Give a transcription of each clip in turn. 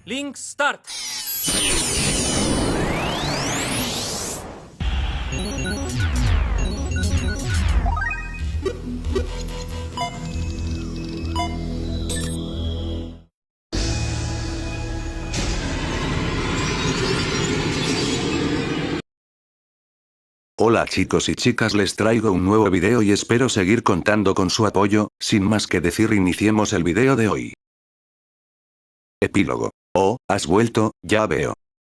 Link Start. Hola chicos y chicas, les traigo un nuevo video y espero seguir contando con su apoyo. Sin más que decir, iniciemos el video de hoy. Epílogo. Oh, has vuelto, ya veo.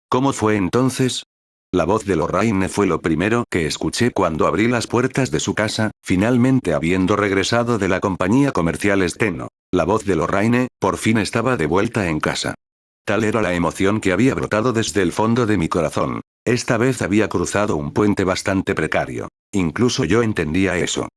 ¿Cómo fue entonces? La voz de Lorraine fue lo primero que escuché cuando abrí las puertas de su casa, finalmente habiendo regresado de la compañía comercial Steno. La voz de Lorraine, por fin estaba de vuelta en casa. Tal era la emoción que había brotado desde el fondo de mi corazón. Esta vez había cruzado un puente bastante precario. Incluso yo entendía eso.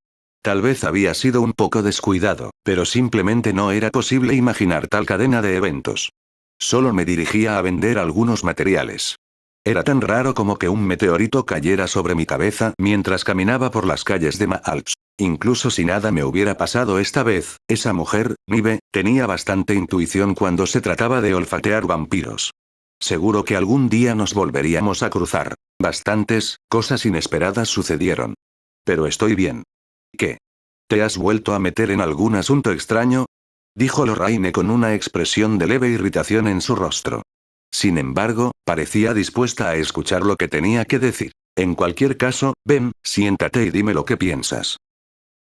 Tal vez había sido un poco descuidado, pero simplemente no era posible imaginar tal cadena de eventos. Solo me dirigía a vender algunos materiales. Era tan raro como que un meteorito cayera sobre mi cabeza mientras caminaba por las calles de Maalch. Incluso si nada me hubiera pasado esta vez, esa mujer, Nive, tenía bastante intuición cuando se trataba de olfatear vampiros. Seguro que algún día nos volveríamos a cruzar. Bastantes cosas inesperadas sucedieron. Pero estoy bien. ¿Qué? ¿Te has vuelto a meter en algún asunto extraño? Dijo Lorraine con una expresión de leve irritación en su rostro. Sin embargo, parecía dispuesta a escuchar lo que tenía que decir. En cualquier caso, ven, siéntate y dime lo que piensas.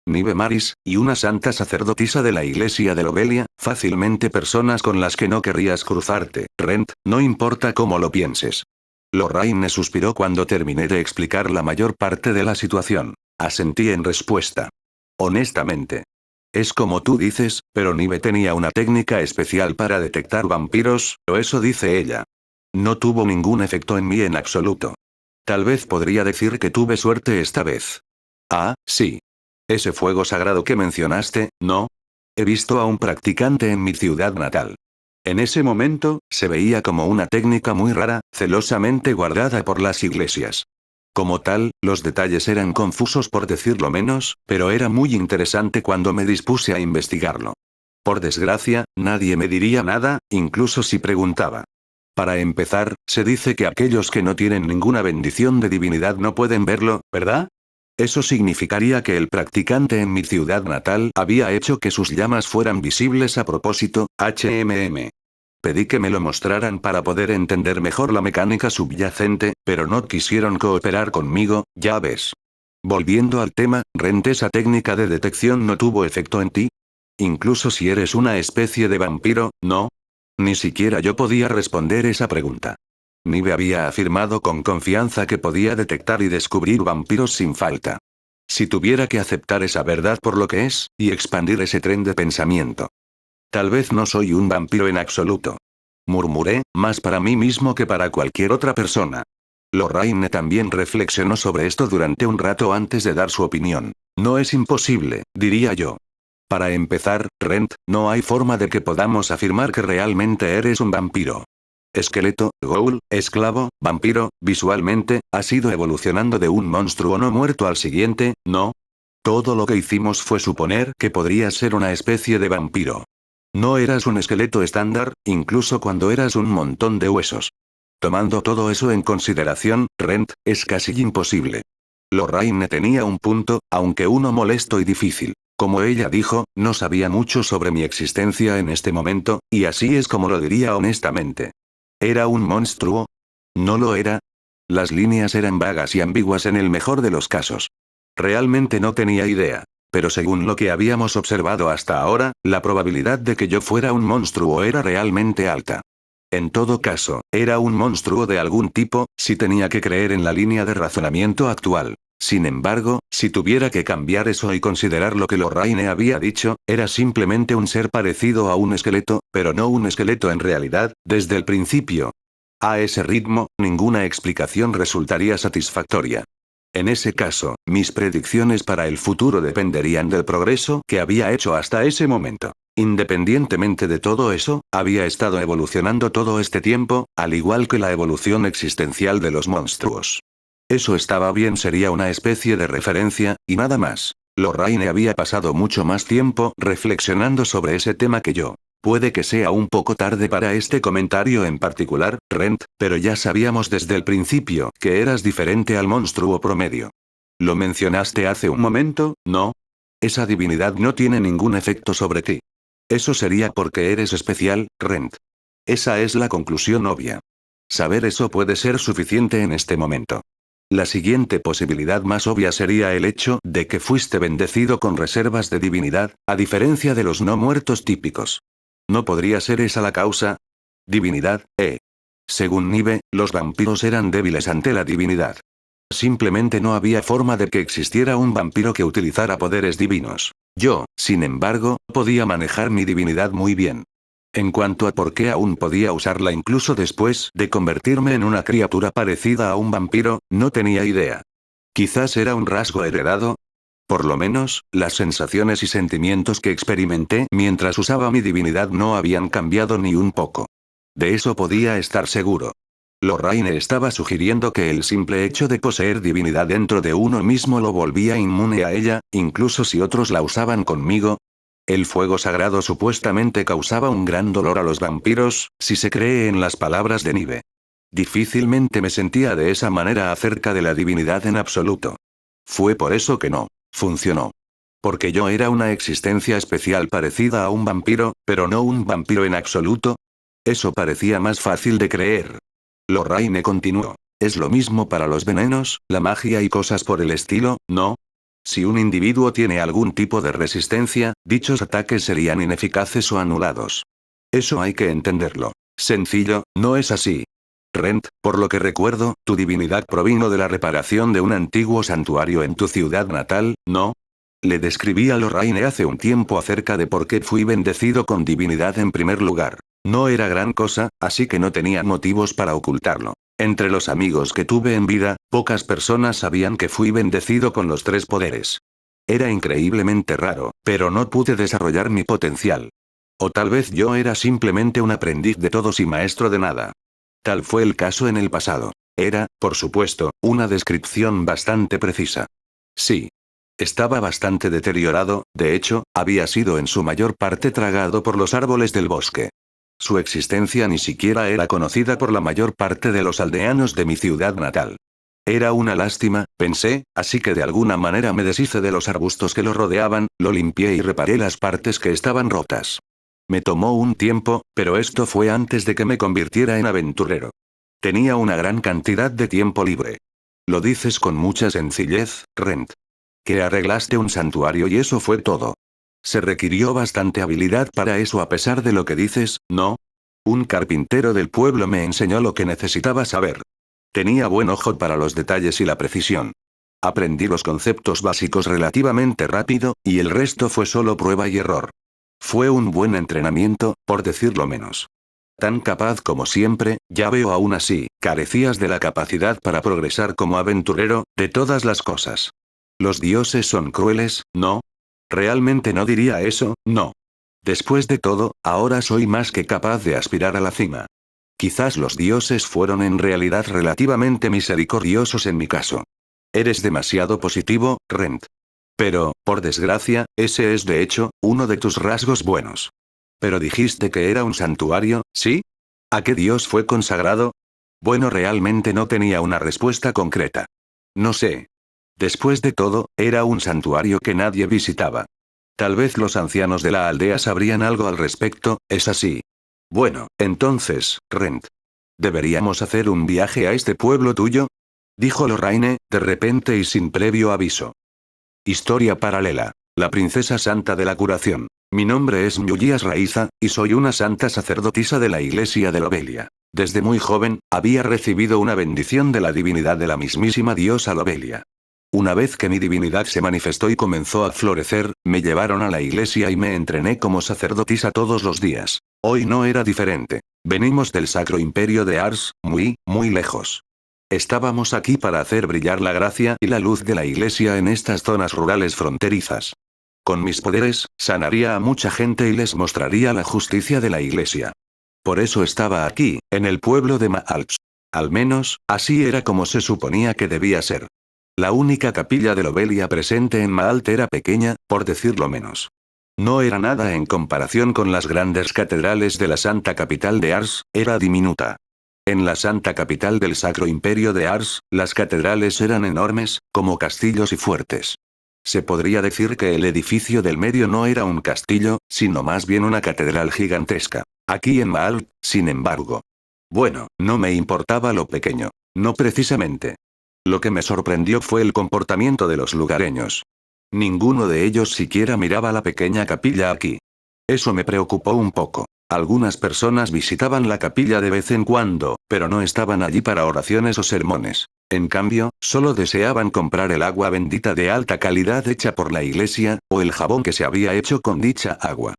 Nive Maris, y una santa sacerdotisa de la iglesia de Lobelia, fácilmente personas con las que no querrías cruzarte, Rent, no importa cómo lo pienses. Lorraine suspiró cuando terminé de explicar la mayor parte de la situación. Asentí en respuesta. Honestamente. Es como tú dices, pero Nive tenía una técnica especial para detectar vampiros, o eso dice ella. No tuvo ningún efecto en mí en absoluto. Tal vez podría decir que tuve suerte esta vez. Ah, sí. Ese fuego sagrado que mencionaste, ¿no? He visto a un practicante en mi ciudad natal. En ese momento, se veía como una técnica muy rara, celosamente guardada por las iglesias. Como tal, los detalles eran confusos por decirlo menos, pero era muy interesante cuando me dispuse a investigarlo. Por desgracia, nadie me diría nada, incluso si preguntaba. Para empezar, se dice que aquellos que no tienen ninguna bendición de divinidad no pueden verlo, ¿verdad? Eso significaría que el practicante en mi ciudad natal había hecho que sus llamas fueran visibles a propósito, Pedí que me lo mostraran para poder entender mejor la mecánica subyacente, pero no quisieron cooperar conmigo, ya ves. Volviendo al tema, Rent, esa técnica de detección no tuvo efecto en ti. Incluso si eres una especie de vampiro, ¿no? Ni siquiera yo podía responder esa pregunta. Nive había afirmado con confianza que podía detectar y descubrir vampiros sin falta. Si tuviera que aceptar esa verdad por lo que es, y expandir ese tren de pensamiento. Tal vez no soy un vampiro en absoluto. Murmuré, más para mí mismo que para cualquier otra persona. Lorraine también reflexionó sobre esto durante un rato antes de dar su opinión. No es imposible, diría yo. Para empezar, Rent, no hay forma de que podamos afirmar que realmente eres un vampiro. Esqueleto, ghoul, esclavo, vampiro, visualmente, has ido evolucionando de un monstruo no muerto al siguiente, ¿no? Todo lo que hicimos fue suponer que podrías ser una especie de vampiro. No eras un esqueleto estándar, incluso cuando eras un montón de huesos. Tomando todo eso en consideración, Rent, es casi imposible. Lorraine tenía un punto, aunque uno molesto y difícil. Como ella dijo, no sabía mucho sobre mi existencia en este momento, y así es como lo diría honestamente. ¿Era un monstruo? ¿No lo era? Las líneas eran vagas y ambiguas en el mejor de los casos. Realmente no tenía idea. Pero según lo que habíamos observado hasta ahora, la probabilidad de que yo fuera un monstruo era realmente alta. En todo caso, era un monstruo de algún tipo, si tenía que creer en la línea de razonamiento actual. Sin embargo, si tuviera que cambiar eso y considerar lo que Lorraine había dicho, era simplemente un ser parecido a un esqueleto, pero no un esqueleto en realidad, desde el principio. A ese ritmo, ninguna explicación resultaría satisfactoria. En ese caso, mis predicciones para el futuro dependerían del progreso que había hecho hasta ese momento. Independientemente de todo eso, había estado evolucionando todo este tiempo, al igual que la evolución existencial de los monstruos. Eso estaba bien, sería una especie de referencia, y nada más. Lorraine había pasado mucho más tiempo reflexionando sobre ese tema que yo. Puede que sea un poco tarde para este comentario en particular, Rent, pero ya sabíamos desde el principio que eras diferente al monstruo promedio. Lo mencionaste hace un momento, ¿no? Esa divinidad no tiene ningún efecto sobre ti. Eso sería porque eres especial, Rent. Esa es la conclusión obvia. Saber eso puede ser suficiente en este momento. La siguiente posibilidad más obvia sería el hecho de que fuiste bendecido con reservas de divinidad, a diferencia de los no muertos típicos. ¿No podría ser esa la causa? Divinidad, Según Nive, los vampiros eran débiles ante la divinidad. Simplemente no había forma de que existiera un vampiro que utilizara poderes divinos. Yo, sin embargo, podía manejar mi divinidad muy bien. En cuanto a por qué aún podía usarla incluso después de convertirme en una criatura parecida a un vampiro, no tenía idea. Quizás era un rasgo heredado. Por lo menos, las sensaciones y sentimientos que experimenté mientras usaba mi divinidad no habían cambiado ni un poco. De eso podía estar seguro. Lorraine estaba sugiriendo que el simple hecho de poseer divinidad dentro de uno mismo lo volvía inmune a ella, incluso si otros la usaban conmigo. El fuego sagrado supuestamente causaba un gran dolor a los vampiros, si se cree en las palabras de Nive. Difícilmente me sentía de esa manera acerca de la divinidad en absoluto. Fue por eso que no funcionó. Porque yo era una existencia especial parecida a un vampiro, pero no un vampiro en absoluto. Eso parecía más fácil de creer. Lorraine continuó. Es lo mismo para los venenos, la magia y cosas por el estilo, ¿no? Si un individuo tiene algún tipo de resistencia, dichos ataques serían ineficaces o anulados. Eso hay que entenderlo. Sencillo, ¿no es así? Rent, por lo que recuerdo, tu divinidad provino de la reparación de un antiguo santuario en tu ciudad natal, ¿no? Le describí a Lorraine hace un tiempo acerca de por qué fui bendecido con divinidad en primer lugar. No era gran cosa, así que no tenía motivos para ocultarlo. Entre los amigos que tuve en vida, pocas personas sabían que fui bendecido con los tres poderes. Era increíblemente raro, pero no pude desarrollar mi potencial. O tal vez yo era simplemente un aprendiz de todos y maestro de nada. Tal fue el caso en el pasado. Era, por supuesto, una descripción bastante precisa. Sí. Estaba bastante deteriorado, de hecho, había sido en su mayor parte tragado por los árboles del bosque. Su existencia ni siquiera era conocida por la mayor parte de los aldeanos de mi ciudad natal. Era una lástima, pensé, así que de alguna manera me deshice de los arbustos que lo rodeaban, lo limpié y reparé las partes que estaban rotas. Me tomó un tiempo, pero esto fue antes de que me convirtiera en aventurero. Tenía una gran cantidad de tiempo libre. Lo dices con mucha sencillez, Rent. Que arreglaste un santuario y eso fue todo. Se requirió bastante habilidad para eso a pesar de lo que dices, ¿no? Un carpintero del pueblo me enseñó lo que necesitaba saber. Tenía buen ojo para los detalles y la precisión. Aprendí los conceptos básicos relativamente rápido, y el resto fue solo prueba y error. Fue un buen entrenamiento, por decirlo menos. Tan capaz como siempre, ya veo aún así, carecías de la capacidad para progresar como aventurero, de todas las cosas. Los dioses son crueles, ¿no? Realmente no diría eso, no. Después de todo, ahora soy más que capaz de aspirar a la cima. Quizás los dioses fueron en realidad relativamente misericordiosos en mi caso. Eres demasiado positivo, Rent. Pero, por desgracia, ese es de hecho, uno de tus rasgos buenos. Pero dijiste que era un santuario, ¿sí? ¿A qué dios fue consagrado? Bueno, realmente no tenía una respuesta concreta. No sé. Después de todo, era un santuario que nadie visitaba. Tal vez los ancianos de la aldea sabrían algo al respecto, ¿es así? Bueno, entonces, Rent. ¿Deberíamos hacer un viaje a este pueblo tuyo? Dijo Lorraine, de repente y sin previo aviso. Historia paralela. La princesa santa de la curación. Mi nombre es Myulias Raiza, y soy una santa sacerdotisa de la iglesia de Lobelia. Desde muy joven, había recibido una bendición de la divinidad de la mismísima diosa Lobelia. Una vez que mi divinidad se manifestó y comenzó a florecer, me llevaron a la iglesia y me entrené como sacerdotisa todos los días. Hoy no era diferente. Venimos del Sacro Imperio de Ars, muy, muy lejos. Estábamos aquí para hacer brillar la gracia y la luz de la iglesia en estas zonas rurales fronterizas. Con mis poderes, sanaría a mucha gente y les mostraría la justicia de la iglesia. Por eso estaba aquí, en el pueblo de Maalch. Al menos, así era como se suponía que debía ser. La única capilla de Lobelia presente en Maalt era pequeña, por decirlo menos. No era nada en comparación con las grandes catedrales de la santa capital de Ars, era diminuta. En la santa capital del Sacro Imperio de Ars, las catedrales eran enormes, como castillos y fuertes. Se podría decir que el edificio del medio no era un castillo, sino más bien una catedral gigantesca. Aquí en Maal, sin embargo. Bueno, no me importaba lo pequeño. No precisamente. Lo que me sorprendió fue el comportamiento de los lugareños. Ninguno de ellos siquiera miraba la pequeña capilla aquí. Eso me preocupó un poco. Algunas personas visitaban la capilla de vez en cuando, pero no estaban allí para oraciones o sermones. En cambio, solo deseaban comprar el agua bendita de alta calidad hecha por la iglesia, o el jabón que se había hecho con dicha agua.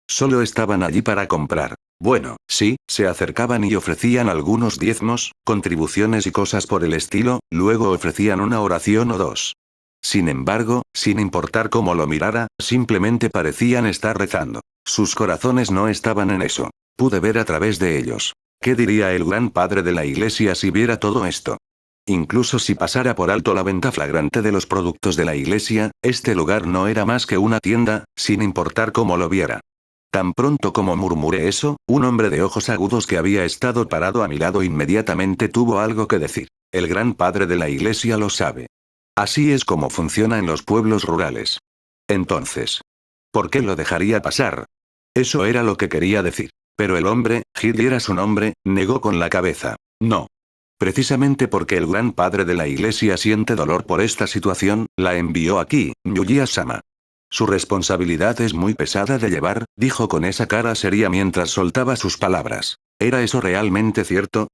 Solo estaban allí para comprar. Bueno, sí, se acercaban y ofrecían algunos diezmos, contribuciones y cosas por el estilo, luego ofrecían una oración o dos. Sin embargo, sin importar cómo lo mirara, simplemente parecían estar rezando. Sus corazones no estaban en eso. Pude ver a través de ellos. ¿Qué diría el gran padre de la iglesia si viera todo esto? Incluso si pasara por alto la venta flagrante de los productos de la iglesia, este lugar no era más que una tienda, sin importar cómo lo viera. Tan pronto como murmuré eso, un hombre de ojos agudos que había estado parado a mi lado inmediatamente tuvo algo que decir. El gran padre de la iglesia lo sabe. Así es como funciona en los pueblos rurales. Entonces, ¿por qué lo dejaría pasar? Eso era lo que quería decir. Pero el hombre, Gil era su nombre, negó con la cabeza. No. Precisamente porque el gran padre de la iglesia siente dolor por esta situación, la envió aquí, Yuya-sama. Su responsabilidad es muy pesada de llevar, dijo con esa cara seria mientras soltaba sus palabras. ¿Era eso realmente cierto?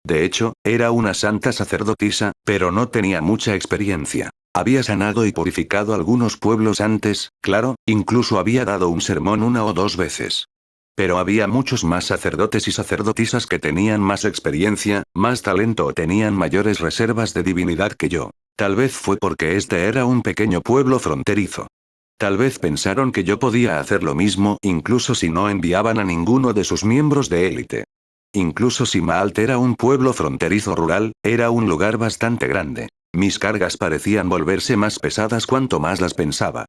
De hecho, era una santa sacerdotisa, pero no tenía mucha experiencia. Había sanado y purificado algunos pueblos antes, claro, incluso había dado un sermón una o dos veces. Pero había muchos más sacerdotes y sacerdotisas que tenían más experiencia, más talento o tenían mayores reservas de divinidad que yo. Tal vez fue porque este era un pequeño pueblo fronterizo. Tal vez pensaron que yo podía hacer lo mismo incluso si no enviaban a ninguno de sus miembros de élite. Incluso si Maalt era un pueblo fronterizo rural, era un lugar bastante grande. Mis cargas parecían volverse más pesadas cuanto más las pensaba.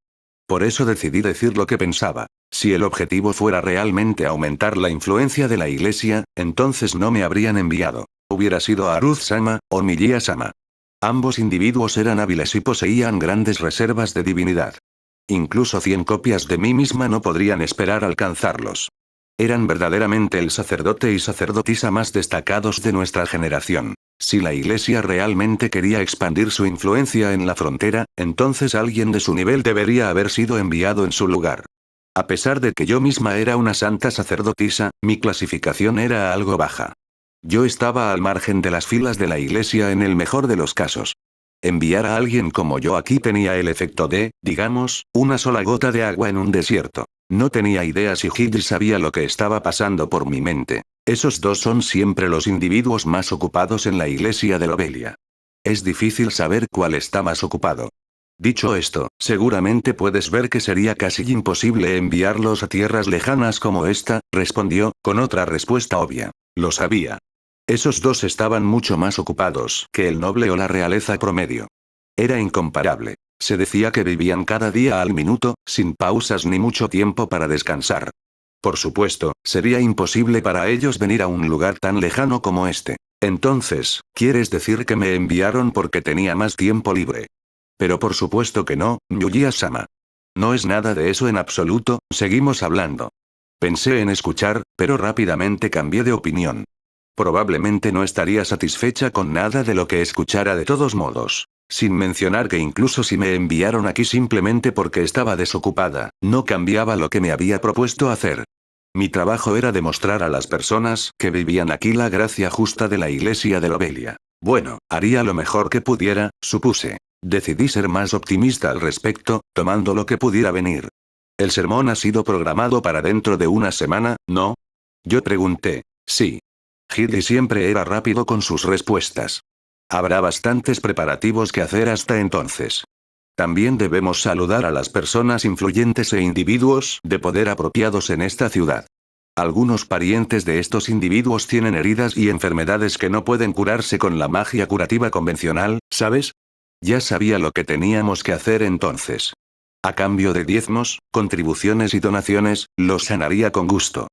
Por eso decidí decir lo que pensaba. Si el objetivo fuera realmente aumentar la influencia de la iglesia, entonces no me habrían enviado. Hubiera sido Aruz-sama, o Miya-sama. Ambos individuos eran hábiles y poseían grandes reservas de divinidad. Incluso 100 copias de mí misma no podrían esperar alcanzarlos. Eran verdaderamente el sacerdote y sacerdotisa más destacados de nuestra generación. Si la iglesia realmente quería expandir su influencia en la frontera, entonces alguien de su nivel debería haber sido enviado en su lugar. A pesar de que yo misma era una santa sacerdotisa, mi clasificación era algo baja. Yo estaba al margen de las filas de la iglesia en el mejor de los casos. Enviar a alguien como yo aquí tenía el efecto de, digamos, una sola gota de agua en un desierto. No tenía idea si Gil sabía lo que estaba pasando por mi mente. Esos dos son siempre los individuos más ocupados en la iglesia de Lobelia. Es difícil saber cuál está más ocupado. Dicho esto, seguramente puedes ver que sería casi imposible enviarlos a tierras lejanas como esta, respondió, con otra respuesta obvia. Lo sabía. Esos dos estaban mucho más ocupados que el noble o la realeza promedio. Era incomparable. Se decía que vivían cada día al minuto, sin pausas ni mucho tiempo para descansar. Por supuesto, sería imposible para ellos venir a un lugar tan lejano como este. Entonces, ¿quieres decir que me enviaron porque tenía más tiempo libre? Pero por supuesto que no, Yuya-sama. No es nada de eso en absoluto, seguimos hablando. Pensé en escuchar, pero rápidamente cambié de opinión. Probablemente no estaría satisfecha con nada de lo que escuchara de todos modos. Sin mencionar que incluso si me enviaron aquí simplemente porque estaba desocupada, no cambiaba lo que me había propuesto hacer. Mi trabajo era demostrar a las personas que vivían aquí la gracia justa de la iglesia de Lobelia. Bueno, haría lo mejor que pudiera, supuse. Decidí ser más optimista al respecto, tomando lo que pudiera venir. ¿El sermón ha sido programado para dentro de una semana, no? Yo pregunté. Sí. Gilly siempre era rápido con sus respuestas. Habrá bastantes preparativos que hacer hasta entonces. También debemos saludar a las personas influyentes e individuos de poder apropiados en esta ciudad. Algunos parientes de estos individuos tienen heridas y enfermedades que no pueden curarse con la magia curativa convencional, ¿sabes? Ya sabía lo que teníamos que hacer entonces. A cambio de diezmos, contribuciones y donaciones, los sanaría con gusto.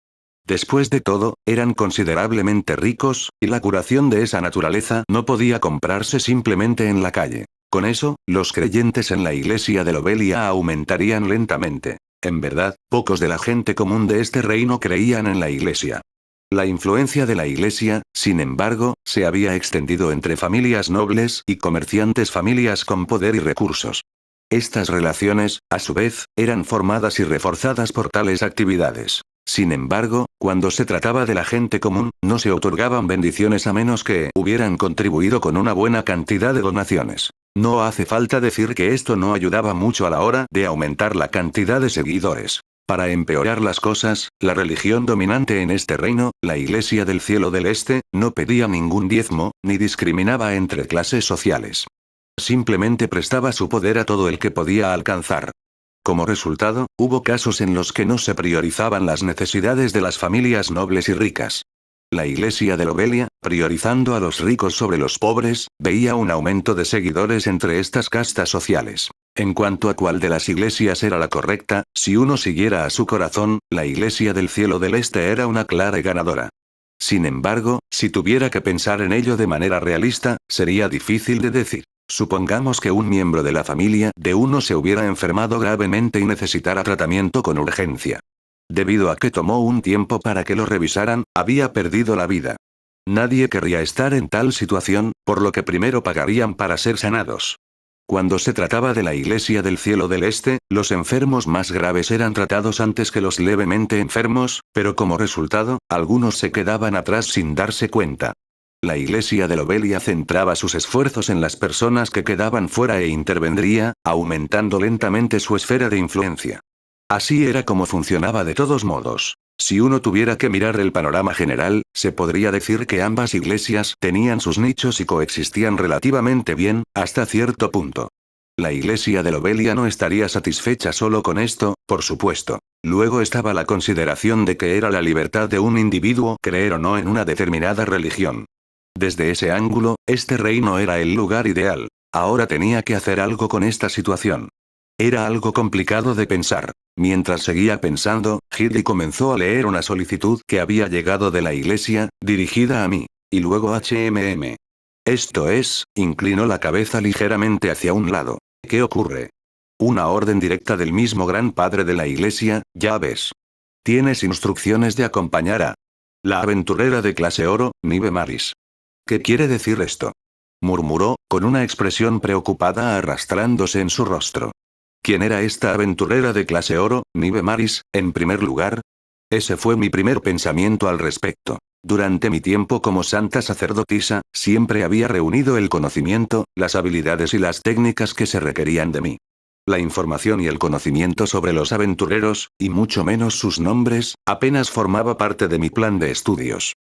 Después de todo, eran considerablemente ricos, y la curación de esa naturaleza no podía comprarse simplemente en la calle. Con eso, los creyentes en la iglesia de Lobelia aumentarían lentamente. En verdad, pocos de la gente común de este reino creían en la iglesia. La influencia de la iglesia, sin embargo, se había extendido entre familias nobles y comerciantes, familias con poder y recursos. Estas relaciones, a su vez, eran formadas y reforzadas por tales actividades. Sin embargo, cuando se trataba de la gente común, no se otorgaban bendiciones a menos que hubieran contribuido con una buena cantidad de donaciones. No hace falta decir que esto no ayudaba mucho a la hora de aumentar la cantidad de seguidores. Para empeorar las cosas, la religión dominante en este reino, la Iglesia del Cielo del Este, no pedía ningún diezmo, ni discriminaba entre clases sociales. Simplemente prestaba su poder a todo el que podía alcanzar. Como resultado, hubo casos en los que no se priorizaban las necesidades de las familias nobles y ricas. La iglesia de Lobelia, priorizando a los ricos sobre los pobres, veía un aumento de seguidores entre estas castas sociales. En cuanto a cuál de las iglesias era la correcta, si uno siguiera a su corazón, la iglesia del cielo del este era una clara ganadora. Sin embargo, si tuviera que pensar en ello de manera realista, sería difícil de decir. Supongamos que un miembro de la familia de uno se hubiera enfermado gravemente y necesitara tratamiento con urgencia. Debido a que tomó un tiempo para que lo revisaran, había perdido la vida. Nadie querría estar en tal situación, por lo que primero pagarían para ser sanados. Cuando se trataba de la iglesia del cielo del este, los enfermos más graves eran tratados antes que los levemente enfermos, pero como resultado, algunos se quedaban atrás sin darse cuenta. La iglesia de Lobelia centraba sus esfuerzos en las personas que quedaban fuera e intervendría, aumentando lentamente su esfera de influencia. Así era como funcionaba de todos modos. Si uno tuviera que mirar el panorama general, se podría decir que ambas iglesias tenían sus nichos y coexistían relativamente bien, hasta cierto punto. La iglesia de Lobelia no estaría satisfecha solo con esto, por supuesto. Luego estaba la consideración de que era la libertad de un individuo creer o no en una determinada religión. Desde ese ángulo, este reino era el lugar ideal. Ahora tenía que hacer algo con esta situación. Era algo complicado de pensar. Mientras seguía pensando, Hidley comenzó a leer una solicitud que había llegado de la iglesia, dirigida a mí. Y luego HMM. Esto es, inclinó la cabeza ligeramente hacia un lado. ¿Qué ocurre? Una orden directa del mismo gran padre de la iglesia, ya ves. Tienes instrucciones de acompañar a la aventurera de clase oro, Nive Maris. ¿Qué quiere decir esto? Murmuró, con una expresión preocupada arrastrándose en su rostro. ¿Quién era esta aventurera de clase oro, Nive Maris, en primer lugar? Ese fue mi primer pensamiento al respecto. Durante mi tiempo como santa sacerdotisa, siempre había reunido el conocimiento, las habilidades y las técnicas que se requerían de mí. La información y el conocimiento sobre los aventureros, y mucho menos sus nombres, apenas formaba parte de mi plan de estudios.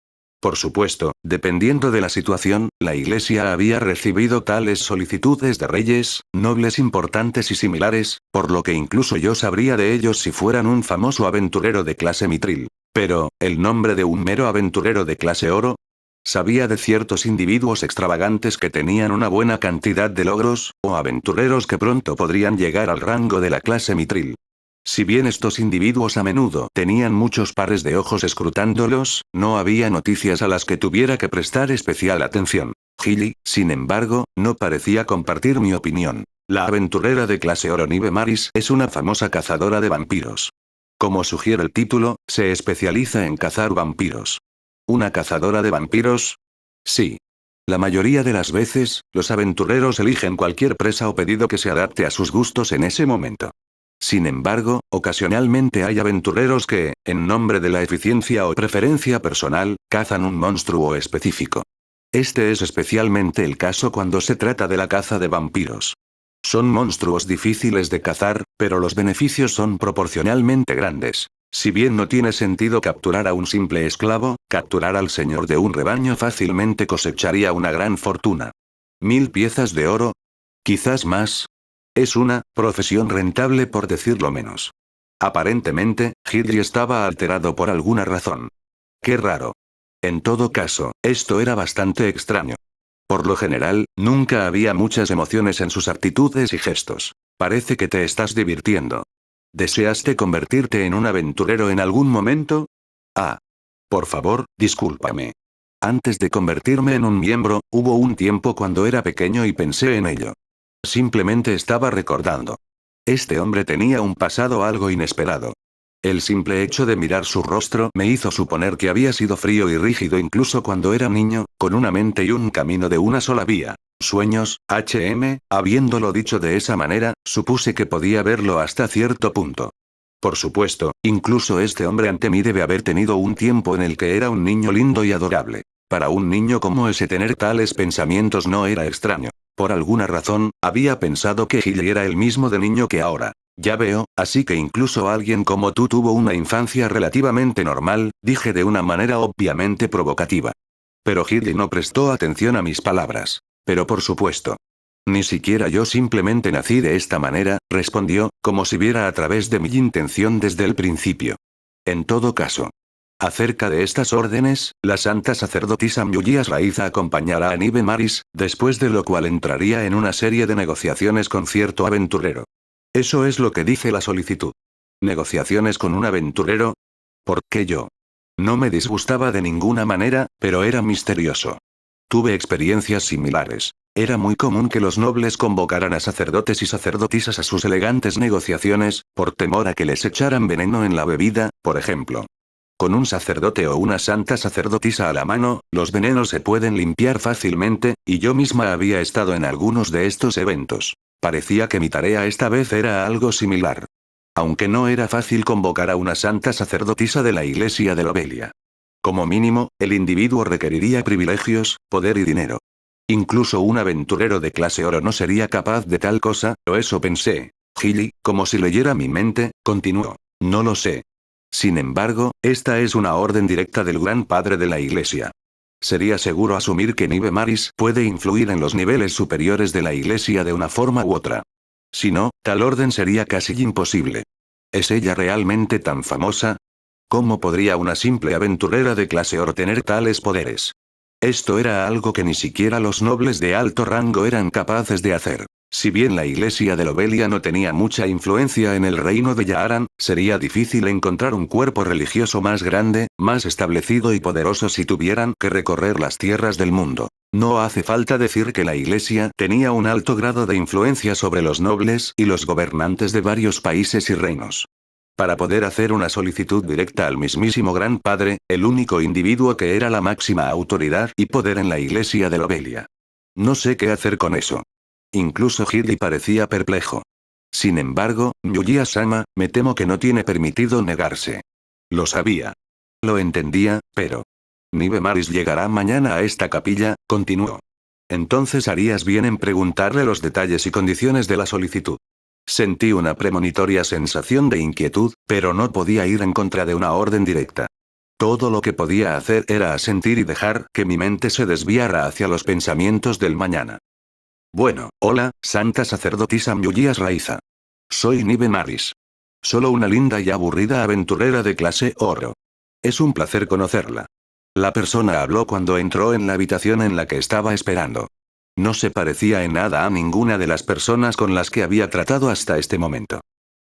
Por supuesto, dependiendo de la situación, la iglesia había recibido tales solicitudes de reyes, nobles importantes y similares, por lo que incluso yo sabría de ellos si fueran un famoso aventurero de clase mitril. Pero, ¿el nombre de un mero aventurero de clase oro? Sabía de ciertos individuos extravagantes que tenían una buena cantidad de logros, o aventureros que pronto podrían llegar al rango de la clase mitril. Si bien estos individuos a menudo tenían muchos pares de ojos escrutándolos, no había noticias a las que tuviera que prestar especial atención. Hidley, sin embargo, no parecía compartir mi opinión. La aventurera de clase oro Nive Maris es una famosa cazadora de vampiros. Como sugiere el título, se especializa en cazar vampiros. ¿Una cazadora de vampiros? Sí. La mayoría de las veces, los aventureros eligen cualquier presa o pedido que se adapte a sus gustos en ese momento. Sin embargo, ocasionalmente hay aventureros que, en nombre de la eficiencia o preferencia personal, cazan un monstruo específico. Este es especialmente el caso cuando se trata de la caza de vampiros. Son monstruos difíciles de cazar, pero los beneficios son proporcionalmente grandes. Si bien no tiene sentido capturar a un simple esclavo, capturar al señor de un rebaño fácilmente cosecharía una gran fortuna. 1000 piezas de oro. Quizás más. Es una profesión rentable por decirlo menos. Aparentemente, Hidley estaba alterado por alguna razón. Qué raro. En todo caso, esto era bastante extraño. Por lo general, nunca había muchas emociones en sus actitudes y gestos. Parece que te estás divirtiendo. ¿Deseaste convertirte en un aventurero en algún momento? Ah. Por favor, discúlpame. Antes de convertirme en un miembro, hubo un tiempo cuando era pequeño y pensé en ello. Simplemente estaba recordando. Este hombre tenía un pasado algo inesperado. El simple hecho de mirar su rostro me hizo suponer que había sido frío y rígido incluso cuando era niño, con una mente y un camino de una sola vía. Sueños, habiéndolo dicho de esa manera, supuse que podía verlo hasta cierto punto. Por supuesto, incluso este hombre ante mí debe haber tenido un tiempo en el que era un niño lindo y adorable. Para un niño como ese tener tales pensamientos no era extraño. Por alguna razón, había pensado que Gilly era el mismo de niño que ahora. Ya veo, así que incluso alguien como tú tuvo una infancia relativamente normal, dije de una manera obviamente provocativa. Pero Gilly no prestó atención a mis palabras. Pero por supuesto. Ni siquiera yo simplemente nací de esta manera, respondió, como si viera a través de mi intención desde el principio. En todo caso. Acerca de estas órdenes, la santa sacerdotisa Myugias Raiza acompañará a Nive Maris, después de lo cual entraría en una serie de negociaciones con cierto aventurero. Eso es lo que dice la solicitud. ¿Negociaciones con un aventurero? ¿Por qué yo? No me disgustaba de ninguna manera, pero era misterioso. Tuve experiencias similares. Era muy común que los nobles convocaran a sacerdotes y sacerdotisas a sus elegantes negociaciones, por temor a que les echaran veneno en la bebida, por ejemplo. Con un sacerdote o una santa sacerdotisa a la mano, los venenos se pueden limpiar fácilmente, y yo misma había estado en algunos de estos eventos. Parecía que mi tarea esta vez era algo similar. Aunque no era fácil convocar a una santa sacerdotisa de la iglesia de Lobelia. Como mínimo, el individuo requeriría privilegios, poder y dinero. Incluso un aventurero de clase oro no sería capaz de tal cosa, o eso pensé. Gilly, como si leyera mi mente, continuó. No lo sé. Sin embargo, esta es una orden directa del Gran Padre de la Iglesia. Sería seguro asumir que Nive Maris puede influir en los niveles superiores de la Iglesia de una forma u otra. Si no, tal orden sería casi imposible. ¿Es ella realmente tan famosa? ¿Cómo podría una simple aventurera de clase oro tener tales poderes? Esto era algo que ni siquiera los nobles de alto rango eran capaces de hacer. Si bien la iglesia de Lobelia no tenía mucha influencia en el reino de Yaaran, sería difícil encontrar un cuerpo religioso más grande, más establecido y poderoso si tuvieran que recorrer las tierras del mundo. No hace falta decir que la iglesia tenía un alto grado de influencia sobre los nobles y los gobernantes de varios países y reinos. Para poder hacer una solicitud directa al mismísimo Gran Padre, el único individuo que era la máxima autoridad y poder en la iglesia de Lobelia. No sé qué hacer con eso. Incluso Gilly parecía perplejo. Sin embargo, Myugia-sama, me temo que no tiene permitido negarse. Lo sabía. Lo entendía, pero... Nive Maris llegará mañana a esta capilla, continuó. Entonces harías bien en preguntarle los detalles y condiciones de la solicitud. Sentí una premonitoria sensación de inquietud, pero no podía ir en contra de una orden directa. Todo lo que podía hacer era asentir y dejar que mi mente se desviara hacia los pensamientos del mañana. Bueno, hola, santa sacerdotisa Myugias Raiza. Soy Nive Maris. Solo una linda y aburrida aventurera de clase oro. Es un placer conocerla. La persona habló cuando entró en la habitación en la que estaba esperando. No se parecía en nada a ninguna de las personas con las que había tratado hasta este momento.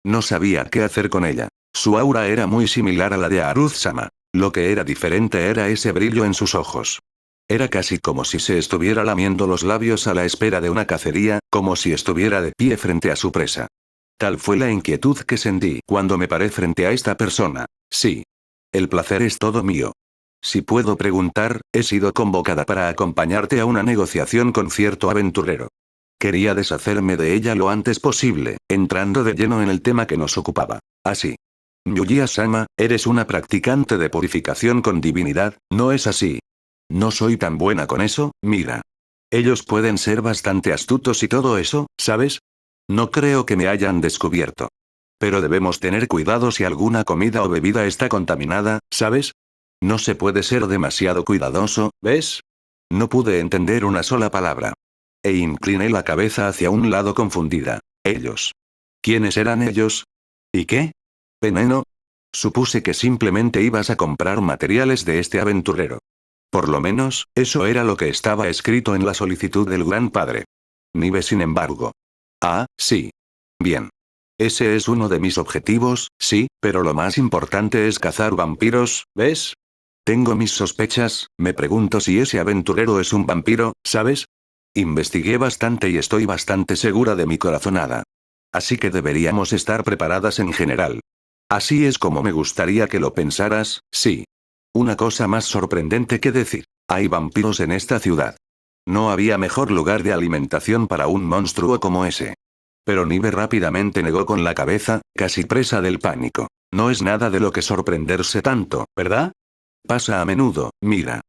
No sabía qué hacer con ella. Su aura era muy similar a la de Aruz-sama. Lo que era diferente era ese brillo en sus ojos. Era casi como si se estuviera lamiendo los labios a la espera de una cacería, como si estuviera de pie frente a su presa. Tal fue la inquietud que sentí cuando me paré frente a esta persona. Sí. El placer es todo mío. Si puedo preguntar, he sido convocada para acompañarte a una negociación con cierto aventurero. Quería deshacerme de ella lo antes posible, entrando de lleno en el tema que nos ocupaba. Así. Myugia-sama, eres una practicante de purificación con divinidad, ¿no es así? No soy tan buena con eso, mira. Ellos pueden ser bastante astutos y todo eso, ¿sabes? No creo que me hayan descubierto. Pero debemos tener cuidado si alguna comida o bebida está contaminada, ¿sabes? No se puede ser demasiado cuidadoso, ¿ves? No pude entender una sola palabra. E incliné la cabeza hacia un lado confundida. Ellos. ¿Quiénes eran ellos? ¿Y qué? ¿Veneno? Supuse que simplemente ibas a comprar materiales de este aventurero. Por lo menos, eso era lo que estaba escrito en la solicitud del Gran Padre. Nive sin embargo. Ah, sí. Bien. Ese es uno de mis objetivos, sí, pero lo más importante es cazar vampiros, ¿ves? Tengo mis sospechas, me pregunto si ese aventurero es un vampiro, ¿sabes? Investigué bastante y estoy bastante segura de mi corazonada. Así que deberíamos estar preparadas en general. Así es como me gustaría que lo pensaras, sí. Una cosa más sorprendente que decir. Hay vampiros en esta ciudad. No había mejor lugar de alimentación para un monstruo como ese. Pero Nive rápidamente negó con la cabeza, casi presa del pánico. No es nada de lo que sorprenderse tanto, ¿verdad? Pasa a menudo, mira.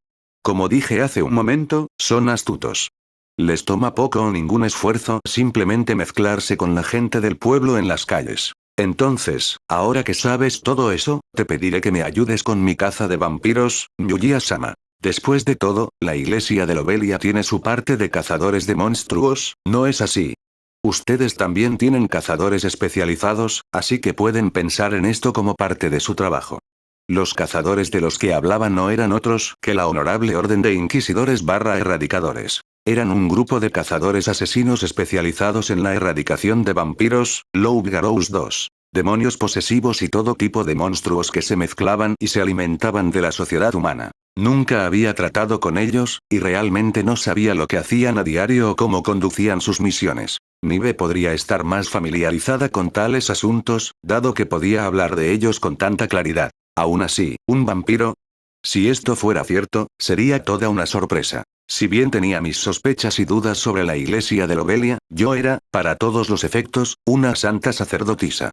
Como dije hace un momento, son astutos. Les toma poco o ningún esfuerzo simplemente mezclarse con la gente del pueblo en las calles. Entonces, ahora que sabes todo eso, te pediré que me ayudes con mi caza de vampiros, Yuya-sama. Después de todo, la iglesia de Lobelia tiene su parte de cazadores de monstruos, ¿no es así? Ustedes también tienen cazadores especializados, así que pueden pensar en esto como parte de su trabajo. Los cazadores de los que hablaban no eran otros que la honorable orden de inquisidores barra erradicadores. Eran un grupo de cazadores asesinos especializados en la erradicación de vampiros, Loup-Garous II, demonios posesivos y todo tipo de monstruos que se mezclaban y se alimentaban de la sociedad humana. Nunca había tratado con ellos, y realmente no sabía lo que hacían a diario o cómo conducían sus misiones. Nive podría estar más familiarizada con tales asuntos, dado que podía hablar de ellos con tanta claridad. Aún así, ¿un vampiro? Si esto fuera cierto, sería toda una sorpresa. Si bien tenía mis sospechas y dudas sobre la iglesia de Lobelia, yo era, para todos los efectos, una santa sacerdotisa.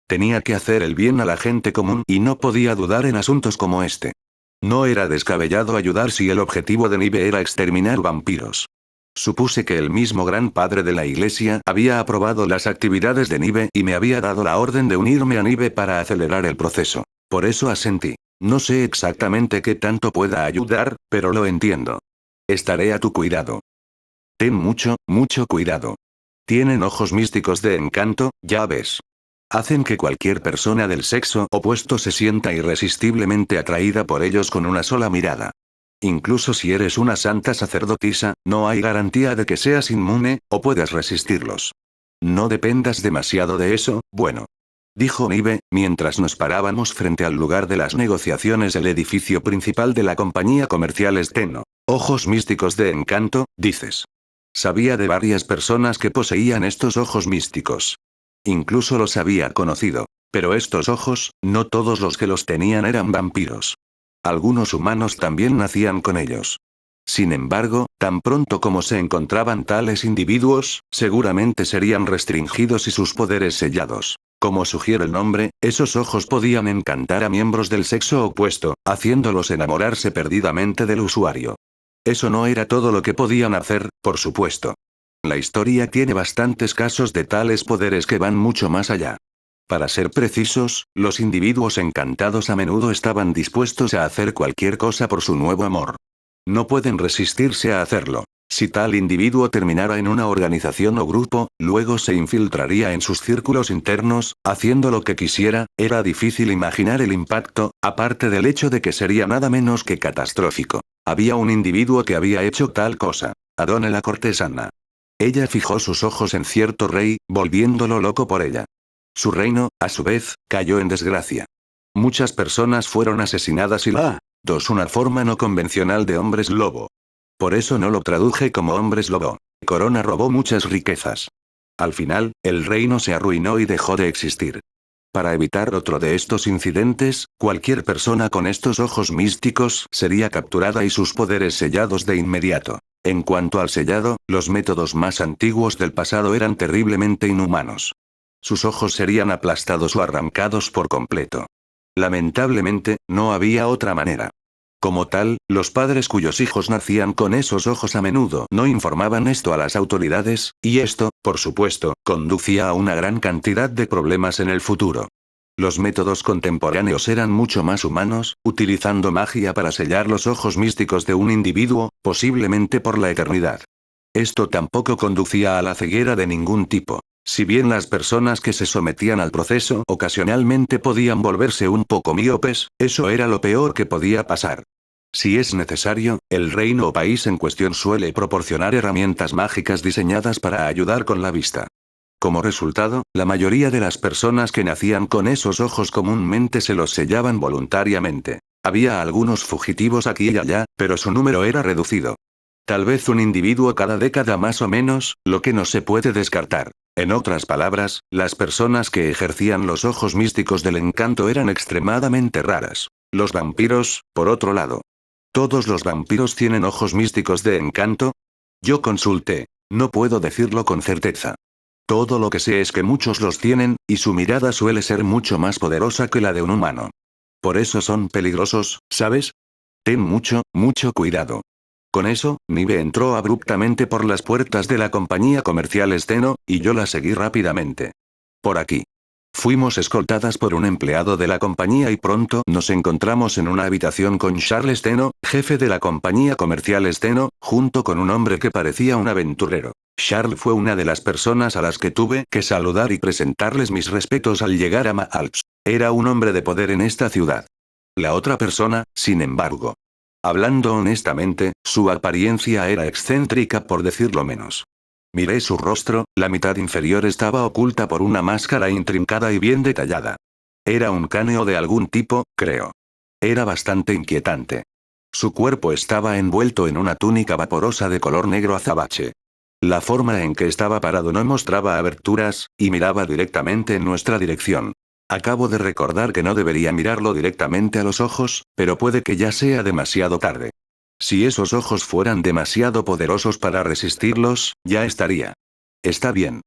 Tenía que hacer el bien a la gente común y no podía dudar en asuntos como este. No era descabellado ayudar si el objetivo de Nive era exterminar vampiros. Supuse que el mismo gran padre de la iglesia había aprobado las actividades de Nive y me había dado la orden de unirme a Nive para acelerar el proceso. Por eso asentí. No sé exactamente qué tanto pueda ayudar, pero lo entiendo. Estaré a tu cuidado. Ten mucho, mucho cuidado. Tienen ojos místicos de encanto, ya ves. Hacen que cualquier persona del sexo opuesto se sienta irresistiblemente atraída por ellos con una sola mirada. Incluso si eres una santa sacerdotisa, no hay garantía de que seas inmune, o puedas resistirlos. No dependas demasiado de eso, bueno. Dijo Nive, mientras nos parábamos frente al lugar de las negociaciones del edificio principal de la compañía comercial Steno. Ojos místicos de encanto, dices. Sabía de varias personas que poseían estos ojos místicos. Incluso los había conocido. Pero estos ojos, no todos los que los tenían eran vampiros. Algunos humanos también nacían con ellos. Sin embargo, tan pronto como se encontraban tales individuos, seguramente serían restringidos y sus poderes sellados. Como sugiere el nombre, esos ojos podían encantar a miembros del sexo opuesto, haciéndolos enamorarse perdidamente del usuario. Eso no era todo lo que podían hacer, por supuesto. La historia tiene bastantes casos de tales poderes que van mucho más allá. Para ser precisos, los individuos encantados a menudo estaban dispuestos a hacer cualquier cosa por su nuevo amor. No pueden resistirse a hacerlo. Si tal individuo terminara en una organización o grupo, luego se infiltraría en sus círculos internos, haciendo lo que quisiera. Era difícil imaginar el impacto, aparte del hecho de que sería nada menos que catastrófico. Había un individuo que había hecho tal cosa. Adone la cortesana. Ella fijó sus ojos en cierto rey, volviéndolo loco por ella. Su reino, a su vez, cayó en desgracia. Muchas personas fueron asesinadas y una forma no convencional de hombres lobo. Por eso no lo traduje como hombres lobo. Corona robó muchas riquezas. Al final, el reino se arruinó y dejó de existir. Para evitar otro de estos incidentes, cualquier persona con estos ojos místicos sería capturada y sus poderes sellados de inmediato. En cuanto al sellado, los métodos más antiguos del pasado eran terriblemente inhumanos. Sus ojos serían aplastados o arrancados por completo. Lamentablemente, no había otra manera. Como tal, los padres cuyos hijos nacían con esos ojos a menudo no informaban esto a las autoridades, y esto, por supuesto, conducía a una gran cantidad de problemas en el futuro. Los métodos contemporáneos eran mucho más humanos, utilizando magia para sellar los ojos místicos de un individuo, posiblemente por la eternidad. Esto tampoco conducía a la ceguera de ningún tipo. Si bien las personas que se sometían al proceso ocasionalmente podían volverse un poco míopes, eso era lo peor que podía pasar. Si es necesario, el reino o país en cuestión suele proporcionar herramientas mágicas diseñadas para ayudar con la vista. Como resultado, la mayoría de las personas que nacían con esos ojos comúnmente se los sellaban voluntariamente. Había algunos fugitivos aquí y allá, pero su número era reducido. Tal vez un individuo cada década más o menos, lo que no se puede descartar. En otras palabras, las personas que ejercían los ojos místicos del encanto eran extremadamente raras. Los vampiros, por otro lado. ¿Todos los vampiros tienen ojos místicos de encanto? Yo consulté. No puedo decirlo con certeza. Todo lo que sé es que muchos los tienen, y su mirada suele ser mucho más poderosa que la de un humano. Por eso son peligrosos, ¿sabes? Ten mucho, mucho cuidado. Con eso, Nive entró abruptamente por las puertas de la compañía comercial Steno, y yo la seguí rápidamente. Por aquí. Fuimos escoltadas por un empleado de la compañía y pronto nos encontramos en una habitación con Charles Steno, jefe de la compañía comercial Steno, junto con un hombre que parecía un aventurero. Charles fue una de las personas a las que tuve que saludar y presentarles mis respetos al llegar a Maalps. Era un hombre de poder en esta ciudad. La otra persona, sin embargo. Hablando honestamente, su apariencia era excéntrica por decirlo menos. Miré su rostro, la mitad inferior estaba oculta por una máscara intrincada y bien detallada. Era un caneo de algún tipo, creo. Era bastante inquietante. Su cuerpo estaba envuelto en una túnica vaporosa de color negro azabache. La forma en que estaba parado no mostraba aberturas, y miraba directamente en nuestra dirección. Acabo de recordar que no debería mirarlo directamente a los ojos, pero puede que ya sea demasiado tarde. Si esos ojos fueran demasiado poderosos para resistirlos, ya estaría. Está bien.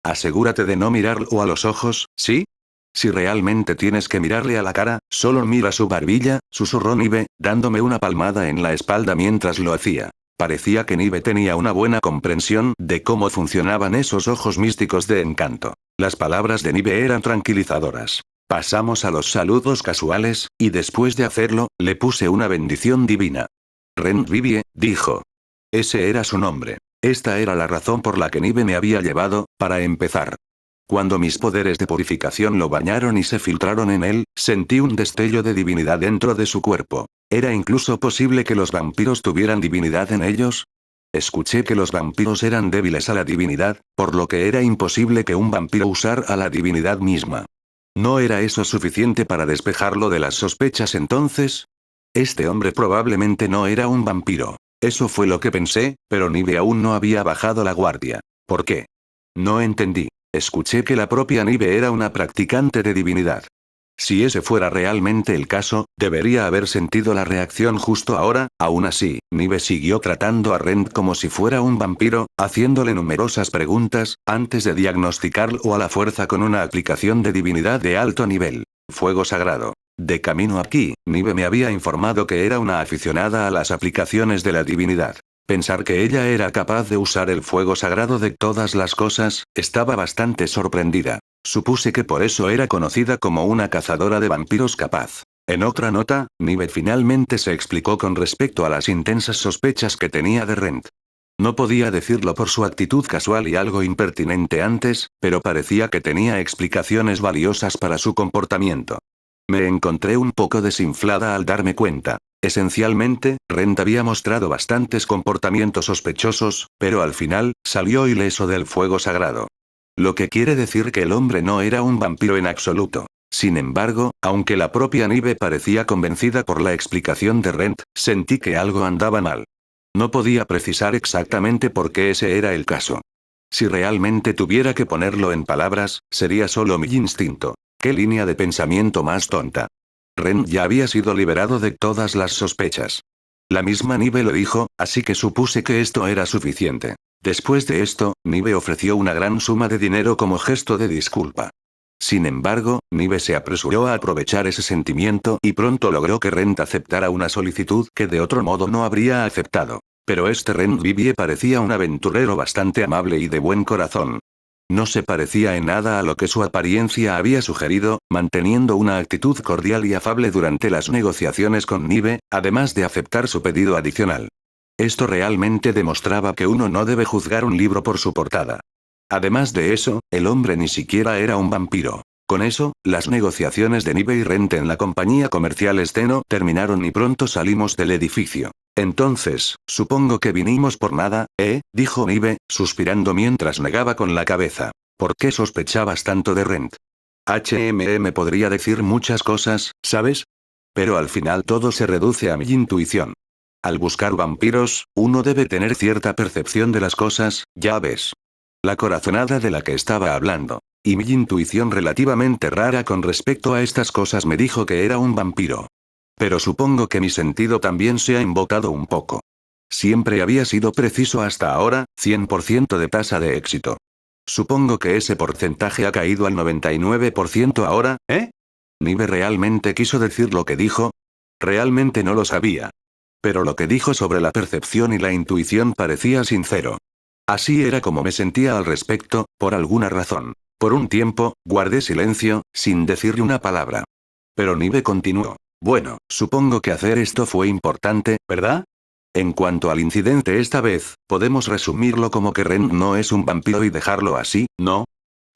Asegúrate de no mirarlo a los ojos, ¿sí? Si realmente tienes que mirarle a la cara, solo mira su barbilla, susurró Nive, dándome una palmada en la espalda mientras lo hacía. Parecía que Nive tenía una buena comprensión de cómo funcionaban esos ojos místicos de encanto. Las palabras de Nive eran tranquilizadoras. Pasamos a los saludos casuales, y después de hacerlo, le puse una bendición divina. Ren Vivie, dijo. Ese era su nombre. Esta era la razón por la que Nive me había llevado, para empezar. Cuando mis poderes de purificación lo bañaron y se filtraron en él, sentí un destello de divinidad dentro de su cuerpo. ¿Era incluso posible que los vampiros tuvieran divinidad en ellos? Escuché que los vampiros eran débiles a la divinidad, por lo que era imposible que un vampiro usara a la divinidad misma. ¿No era eso suficiente para despejarlo de las sospechas entonces? Este hombre probablemente no era un vampiro. Eso fue lo que pensé, pero Nive aún no había bajado la guardia. ¿Por qué? No entendí. Escuché que la propia Nive era una practicante de divinidad. Si ese fuera realmente el caso, debería haber sentido la reacción justo ahora. Aún así, Nive siguió tratando a Rent como si fuera un vampiro, haciéndole numerosas preguntas, antes de diagnosticarlo a la fuerza con una aplicación de divinidad de alto nivel. Fuego sagrado. De camino aquí, Nive me había informado que era una aficionada a las aplicaciones de la divinidad. Pensar que ella era capaz de usar el fuego sagrado de todas las cosas, estaba bastante sorprendida. Supuse que por eso era conocida como una cazadora de vampiros capaz. En otra nota, Nive finalmente se explicó con respecto a las intensas sospechas que tenía de Rent. No podía decirlo por su actitud casual y algo impertinente antes, pero parecía que tenía explicaciones valiosas para su comportamiento. Me encontré un poco desinflada al darme cuenta. Esencialmente, Rent había mostrado bastantes comportamientos sospechosos, pero al final, salió ileso del fuego sagrado. Lo que quiere decir que el hombre no era un vampiro en absoluto. Sin embargo, aunque la propia Nive parecía convencida por la explicación de Rent, sentí que algo andaba mal. No podía precisar exactamente por qué ese era el caso. Si realmente tuviera que ponerlo en palabras, sería solo mi instinto. ¿Qué línea de pensamiento más tonta? Ren ya había sido liberado de todas las sospechas. La misma Nive lo dijo, así que supuse que esto era suficiente. Después de esto, Nive ofreció una gran suma de dinero como gesto de disculpa. Sin embargo, Nive se apresuró a aprovechar ese sentimiento y pronto logró que Rent aceptara una solicitud que de otro modo no habría aceptado. Pero este Rent Vivie parecía un aventurero bastante amable y de buen corazón. No se parecía en nada a lo que su apariencia había sugerido, manteniendo una actitud cordial y afable durante las negociaciones con Nive, además de aceptar su pedido adicional. Esto realmente demostraba que uno no debe juzgar un libro por su portada. Además de eso, el hombre ni siquiera era un vampiro. Con eso, las negociaciones de Nive y Rent en la compañía comercial Steno terminaron y pronto salimos del edificio. Entonces, supongo que vinimos por nada, dijo Nive, suspirando mientras negaba con la cabeza. ¿Por qué sospechabas tanto de Rent? Podría decir muchas cosas, ¿sabes? Pero al final todo se reduce a mi intuición. Al buscar vampiros, uno debe tener cierta percepción de las cosas, ya ves. La corazonada de la que estaba hablando. Y mi intuición relativamente rara con respecto a estas cosas me dijo que era un vampiro. Pero supongo que mi sentido también se ha embotado un poco. Siempre había sido preciso hasta ahora, 100% de tasa de éxito. Supongo que ese porcentaje ha caído al 99% ahora, ¿eh? ¿Nive realmente quiso decir lo que dijo? Realmente no lo sabía. Pero lo que dijo sobre la percepción y la intuición parecía sincero. Así era como me sentía al respecto, por alguna razón. Por un tiempo, guardé silencio, sin decirle una palabra. Pero Nive continuó. Bueno, supongo que hacer esto fue importante, ¿verdad? En cuanto al incidente esta vez, podemos resumirlo como que Ren no es un vampiro y dejarlo así, ¿no?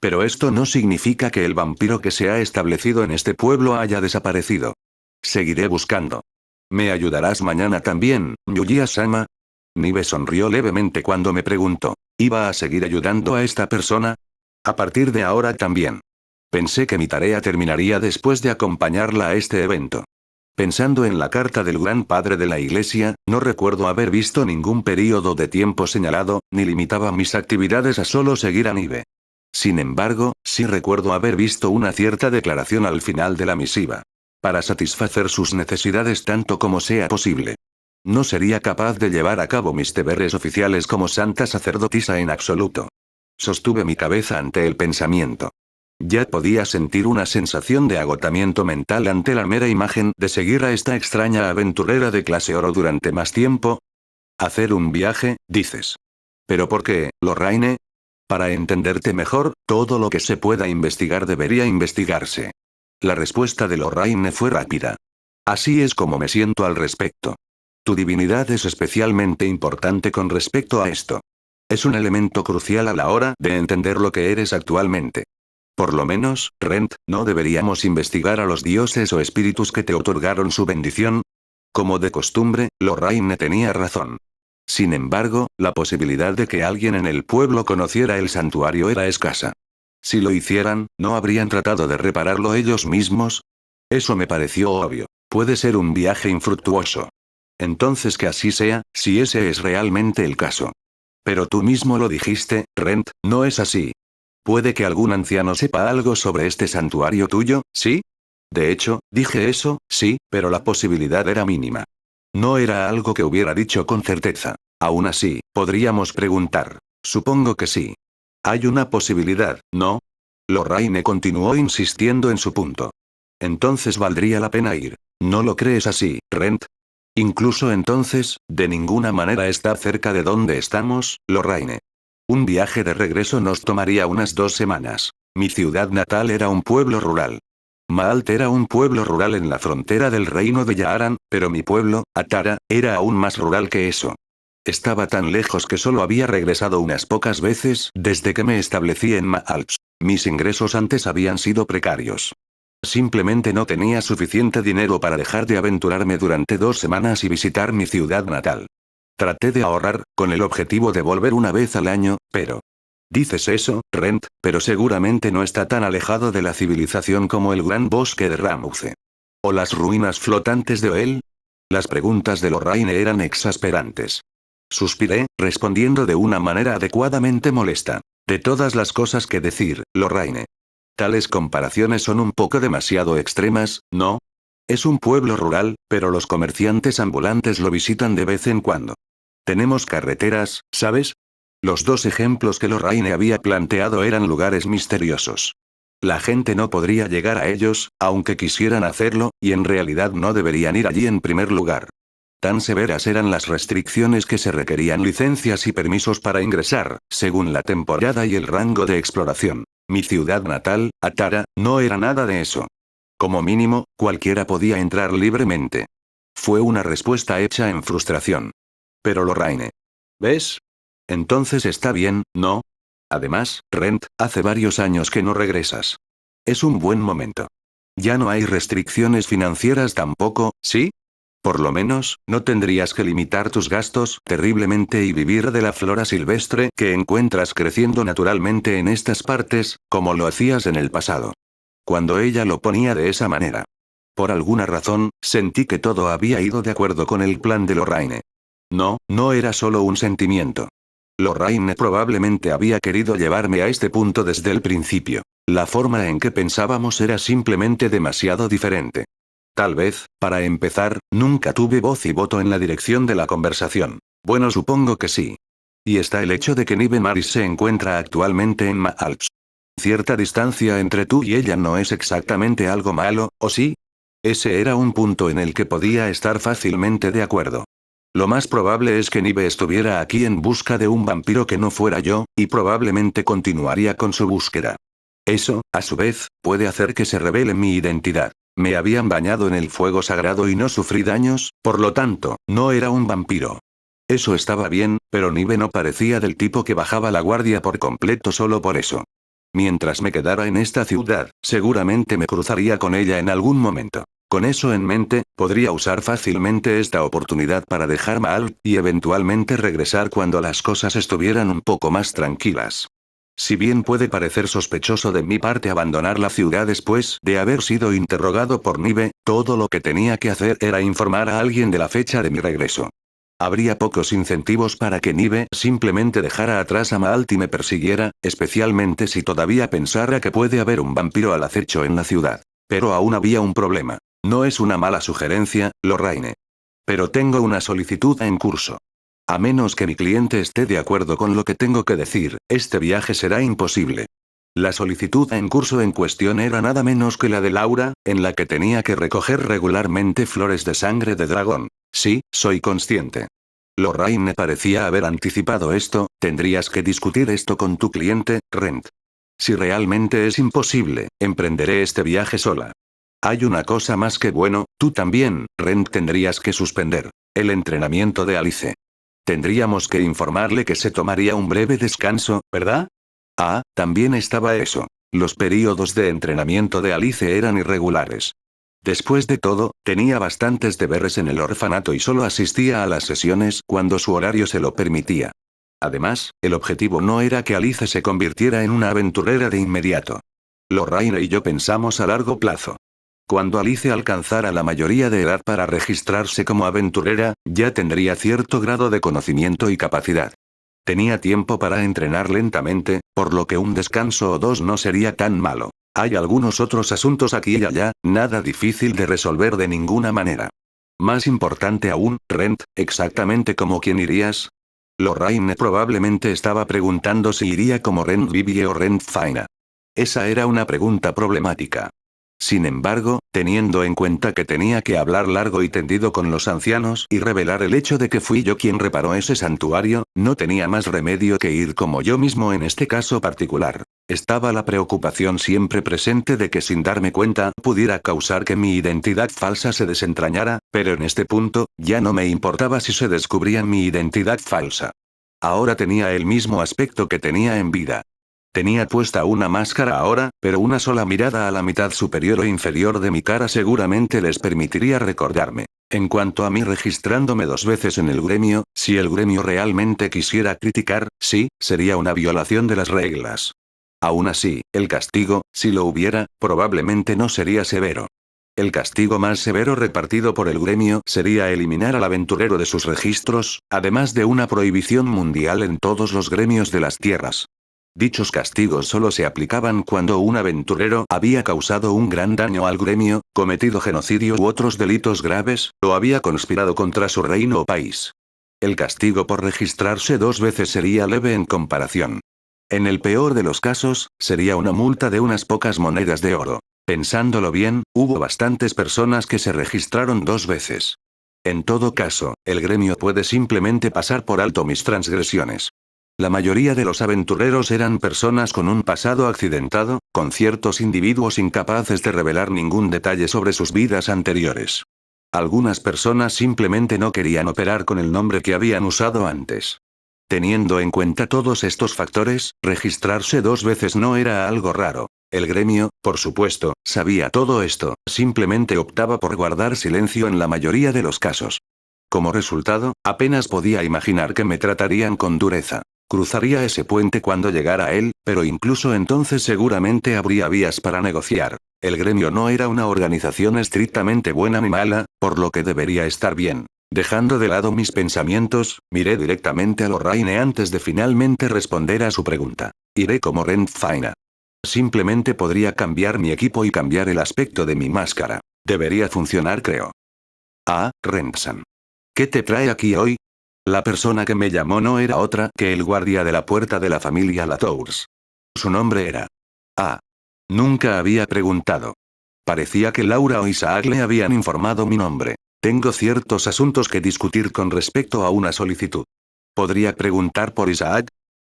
Pero esto no significa que el vampiro que se ha establecido en este pueblo haya desaparecido. Seguiré buscando. ¿Me ayudarás mañana también, Yuya-sama? Nive sonrió levemente cuando me preguntó. ¿Iba a seguir ayudando a esta persona? A partir de ahora también. Pensé que mi tarea terminaría después de acompañarla a este evento. Pensando en la carta del gran padre de la iglesia, no recuerdo haber visto ningún período de tiempo señalado, ni limitaba mis actividades a solo seguir a Nive. Sin embargo, sí recuerdo haber visto una cierta declaración al final de la misiva. Para satisfacer sus necesidades tanto como sea posible. No sería capaz de llevar a cabo mis deberes oficiales como santa sacerdotisa en absoluto. Sostuve mi cabeza ante el pensamiento. Ya podía sentir una sensación de agotamiento mental ante la mera imagen de seguir a esta extraña aventurera de clase oro durante más tiempo. Hacer un viaje, dices. ¿Pero por qué, Lorraine? Para entenderte mejor, todo lo que se pueda investigar debería investigarse. La respuesta de Lorraine fue rápida. Así es como me siento al respecto. Tu divinidad es especialmente importante con respecto a esto. Es un elemento crucial a la hora de entender lo que eres actualmente. Por lo menos, Rent, ¿no deberíamos investigar a los dioses o espíritus que te otorgaron su bendición? Como de costumbre, Lorraine tenía razón. Sin embargo, la posibilidad de que alguien en el pueblo conociera el santuario era escasa. Si lo hicieran, ¿no habrían tratado de repararlo ellos mismos? Eso me pareció obvio. Puede ser un viaje infructuoso. Entonces que así sea, si ese es realmente el caso. Pero tú mismo lo dijiste, Rent, ¿no es así? Puede que algún anciano sepa algo sobre este santuario tuyo, ¿sí? De hecho, dije eso, sí, pero la posibilidad era mínima. No era algo que hubiera dicho con certeza. Aún así, podríamos preguntar. Supongo que sí. Hay una posibilidad, ¿no? Lorraine continuó insistiendo en su punto. Entonces valdría la pena ir. ¿No lo crees así, Rent? Incluso entonces, de ninguna manera está cerca de donde estamos, Lorraine. Un viaje de regreso nos tomaría unas 2 semanas. Mi ciudad natal era un pueblo rural. Maalt era un pueblo rural en la frontera del reino de Yaaran, pero mi pueblo, Atara, era aún más rural que eso. Estaba tan lejos que solo había regresado unas pocas veces desde que me establecí en Maalt. Mis ingresos antes habían sido precarios. Simplemente no tenía suficiente dinero para dejar de aventurarme durante 2 semanas y visitar mi ciudad natal. Traté de ahorrar, con el objetivo de volver una vez al año, pero... Dices eso, Rent, pero seguramente no está tan alejado de la civilización como el gran bosque de Ramuse. ¿O las ruinas flotantes de Oel? Las preguntas de Lorraine eran exasperantes. Suspiré, respondiendo de una manera adecuadamente molesta. De todas las cosas que decir, Lorraine. Tales comparaciones son un poco demasiado extremas, ¿no? Es un pueblo rural, pero los comerciantes ambulantes lo visitan de vez en cuando. Tenemos carreteras, ¿sabes? Los 2 ejemplos que Lorraine había planteado eran lugares misteriosos. La gente no podría llegar a ellos, aunque quisieran hacerlo, y en realidad no deberían ir allí en primer lugar. Tan severas eran las restricciones que se requerían licencias y permisos para ingresar, según la temporada y el rango de exploración. Mi ciudad natal, Atara, no era nada de eso. Como mínimo, cualquiera podía entrar libremente. Fue una respuesta hecha en frustración. Pero Lorraine. ¿Ves? Entonces está bien, ¿no? Además, Rent, hace varios años que no regresas. Es un buen momento. Ya no hay restricciones financieras tampoco, ¿sí? Por lo menos, no tendrías que limitar tus gastos terriblemente y vivir de la flora silvestre que encuentras creciendo naturalmente en estas partes, como lo hacías en el pasado. Cuando ella lo ponía de esa manera. Por alguna razón, sentí que todo había ido de acuerdo con el plan de Lorraine. No, no era solo un sentimiento. Lorraine probablemente había querido llevarme a este punto desde el principio. La forma en que pensábamos era simplemente demasiado diferente. Tal vez, para empezar, nunca tuve voz y voto en la dirección de la conversación. Bueno, supongo que sí. Y está el hecho de que Nive Maris se encuentra actualmente en Maalps. Cierta distancia entre tú y ella no es exactamente algo malo, ¿o sí? Ese era un punto en el que podía estar fácilmente de acuerdo. Lo más probable es que Nive estuviera aquí en busca de un vampiro que no fuera yo, y probablemente continuaría con su búsqueda. Eso, a su vez, puede hacer que se revele mi identidad. Me habían bañado en el fuego sagrado y no sufrí daños, por lo tanto, no era un vampiro. Eso estaba bien, pero Nive no parecía del tipo que bajaba la guardia por completo solo por eso. Mientras me quedara en esta ciudad, seguramente me cruzaría con ella en algún momento. Con eso en mente, podría usar fácilmente esta oportunidad para dejar Maal, y eventualmente regresar cuando las cosas estuvieran un poco más tranquilas. Si bien puede parecer sospechoso de mi parte abandonar la ciudad después de haber sido interrogado por Nive, todo lo que tenía que hacer era informar a alguien de la fecha de mi regreso. Habría pocos incentivos para que Nive simplemente dejara atrás a Maalt y me persiguiera, especialmente si todavía pensara que puede haber un vampiro al acecho en la ciudad. Pero aún había un problema. No es una mala sugerencia, Lorraine. Pero tengo una solicitud en curso. A menos que mi cliente esté de acuerdo con lo que tengo que decir, este viaje será imposible. La solicitud en curso en cuestión era nada menos que la de Laura, en la que tenía que recoger regularmente flores de sangre de dragón. Sí, soy consciente. Lorraine parecía haber anticipado esto, tendrías que discutir esto con tu cliente, Rent. Si realmente es imposible, emprenderé este viaje sola. Hay una cosa más que bueno, tú también, Rent, tendrías que suspender el entrenamiento de Alice. Tendríamos que informarle que se tomaría un breve descanso, ¿verdad? Ah, también estaba eso. Los períodos de entrenamiento de Alice eran irregulares. Después de todo, tenía bastantes deberes en el orfanato y solo asistía a las sesiones cuando su horario se lo permitía. Además, el objetivo no era que Alice se convirtiera en una aventurera de inmediato. Lorraine y yo pensamos a largo plazo. Cuando Alice alcanzara la mayoría de edad para registrarse como aventurera, ya tendría cierto grado de conocimiento y capacidad. Tenía tiempo para entrenar lentamente, por lo que un descanso o dos no sería tan malo. Hay algunos otros asuntos aquí y allá, nada difícil de resolver de ninguna manera. Más importante aún, Rent, ¿exactamente como quién irías? Lorraine probablemente estaba preguntando si iría como Rent Vivie o Rent Faina. Esa era una pregunta problemática. Sin embargo, teniendo en cuenta que tenía que hablar largo y tendido con los ancianos y revelar el hecho de que fui yo quien reparó ese santuario, no tenía más remedio que ir como yo mismo en este caso particular. Estaba la preocupación siempre presente de que sin darme cuenta pudiera causar que mi identidad falsa se desentrañara, pero en este punto, ya no me importaba si se descubría mi identidad falsa. Ahora tenía el mismo aspecto que tenía en vida. Tenía puesta una máscara ahora, pero una sola mirada a la mitad superior o inferior de mi cara seguramente les permitiría recordarme. En cuanto a mí registrándome 2 veces en el gremio, si el gremio realmente quisiera criticar, sí, sería una violación de las reglas. Aún así, el castigo, si lo hubiera, probablemente no sería severo. El castigo más severo repartido por el gremio sería eliminar al aventurero de sus registros, además de una prohibición mundial en todos los gremios de las tierras. Dichos castigos solo se aplicaban cuando un aventurero había causado un gran daño al gremio, cometido genocidio u otros delitos graves, o había conspirado contra su reino o país. El castigo por registrarse 2 veces sería leve en comparación. En el peor de los casos, sería una multa de unas pocas monedas de oro. Pensándolo bien, hubo bastantes personas que se registraron 2 veces. En todo caso, el gremio puede simplemente pasar por alto mis transgresiones. La mayoría de los aventureros eran personas con un pasado accidentado, con ciertos individuos incapaces de revelar ningún detalle sobre sus vidas anteriores. Algunas personas simplemente no querían operar con el nombre que habían usado antes. Teniendo en cuenta todos estos factores, registrarse 2 veces no era algo raro. El gremio, por supuesto, sabía todo esto, simplemente optaba por guardar silencio en la mayoría de los casos. Como resultado, apenas podía imaginar que me tratarían con dureza. Cruzaría ese puente cuando llegara él, pero incluso entonces seguramente habría vías para negociar. El gremio no era una organización estrictamente buena ni mala, por lo que debería estar bien. Dejando de lado mis pensamientos, miré directamente a Lorraine antes de finalmente responder a su pregunta. Iré como Rent Faina. Simplemente podría cambiar mi equipo y cambiar el aspecto de mi máscara. Debería funcionar, creo. Ah, Rensan. ¿Qué te trae aquí hoy? La persona que me llamó no era otra que el guardia de la puerta de la familia Latours. Su nombre era... Ah. Nunca había preguntado. Parecía que Laura o Isaac le habían informado mi nombre. Tengo ciertos asuntos que discutir con respecto a una solicitud. ¿Podría preguntar por Isaac?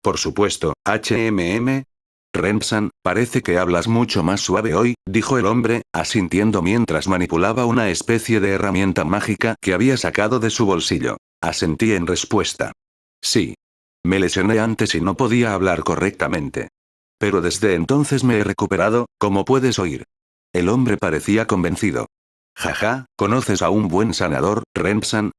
Por supuesto, HMM. Rensan, parece que hablas mucho más suave hoy, dijo el hombre, asintiendo mientras manipulaba una especie de herramienta mágica que había sacado de su bolsillo. Asentí en respuesta. Sí. Me lesioné antes y no podía hablar correctamente. Pero desde entonces me he recuperado, como puedes oír. El hombre parecía convencido. Jaja, ¿conoces a un buen sanador, Rensan?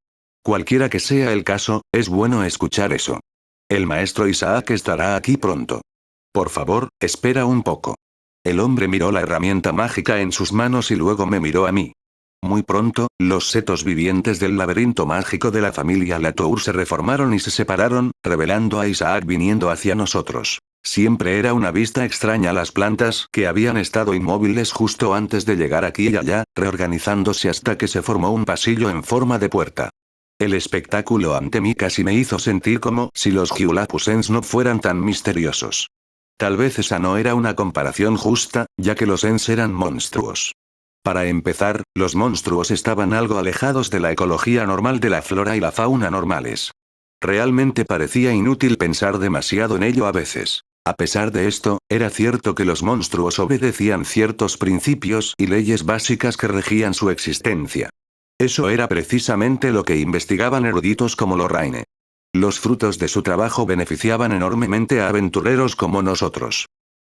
Cualquiera que sea el caso, es bueno escuchar eso. El maestro Isaac estará aquí pronto. Por favor, espera un poco. El hombre miró la herramienta mágica en sus manos y luego me miró a mí. Muy pronto, los setos vivientes del laberinto mágico de la familia Latour se reformaron y se separaron, revelando a Isaac viniendo hacia nosotros. Siempre era una vista extraña las plantas que habían estado inmóviles justo antes de llegar aquí y allá, reorganizándose hasta que se formó un pasillo en forma de puerta. El espectáculo ante mí casi me hizo sentir como si los Hyulapus no fueran tan misteriosos. Tal vez esa no era una comparación justa, ya que los Ents eran monstruos. Para empezar, los monstruos estaban algo alejados de la ecología normal de la flora y la fauna normales. Realmente parecía inútil pensar demasiado en ello a veces. A pesar de esto, era cierto que los monstruos obedecían ciertos principios y leyes básicas que regían su existencia. Eso era precisamente lo que investigaban eruditos como Lorraine. Los frutos de su trabajo beneficiaban enormemente a aventureros como nosotros.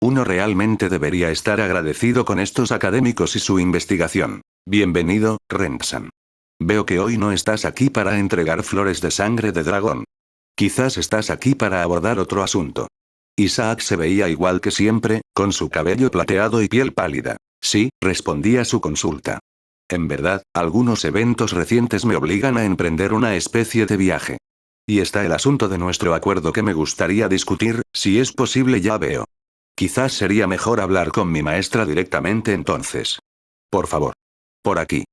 Uno realmente debería estar agradecido con estos académicos y su investigación. Bienvenido, Rensan. Veo que hoy no estás aquí para entregar flores de sangre de dragón. Quizás estás aquí para abordar otro asunto. Isaac se veía igual que siempre, con su cabello plateado y piel pálida. Sí, respondí a su consulta. En verdad, algunos eventos recientes me obligan a emprender una especie de viaje. Y está el asunto de nuestro acuerdo que me gustaría discutir, si es posible ya veo. Quizás sería mejor hablar con mi maestra directamente entonces. Por favor. Por aquí.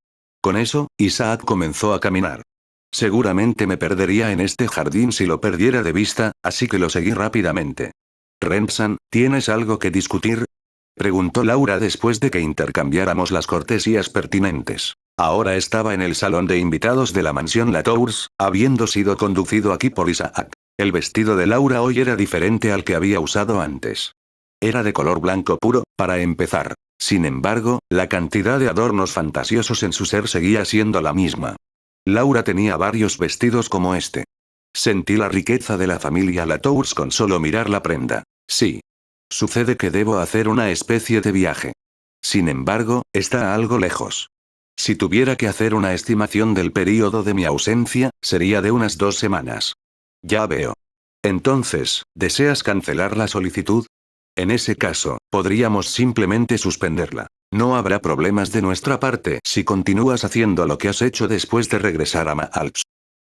Con eso, Isaac comenzó a caminar. Seguramente me perdería en este jardín si lo perdiera de vista, así que lo seguí rápidamente. Rensan, ¿tienes algo que discutir? Preguntó Laura después de que intercambiáramos las cortesías pertinentes. Ahora estaba en el salón de invitados de la mansión Latours, habiendo sido conducido aquí por Isaac. El vestido de Laura hoy era diferente al que había usado antes. Era de color blanco puro, para empezar. Sin embargo, la cantidad de adornos fantasiosos en su ser seguía siendo la misma. Laura tenía varios vestidos como este. Sentí la riqueza de la familia Latours con solo mirar la prenda. Sí. Sucede que debo hacer una especie de viaje. Sin embargo, está algo lejos. Si tuviera que hacer una estimación del período de mi ausencia, sería de unas 2 semanas. Ya veo. Entonces, ¿deseas cancelar la solicitud? En ese caso, podríamos simplemente suspenderla. No habrá problemas de nuestra parte si continúas haciendo lo que has hecho después de regresar a Maalps.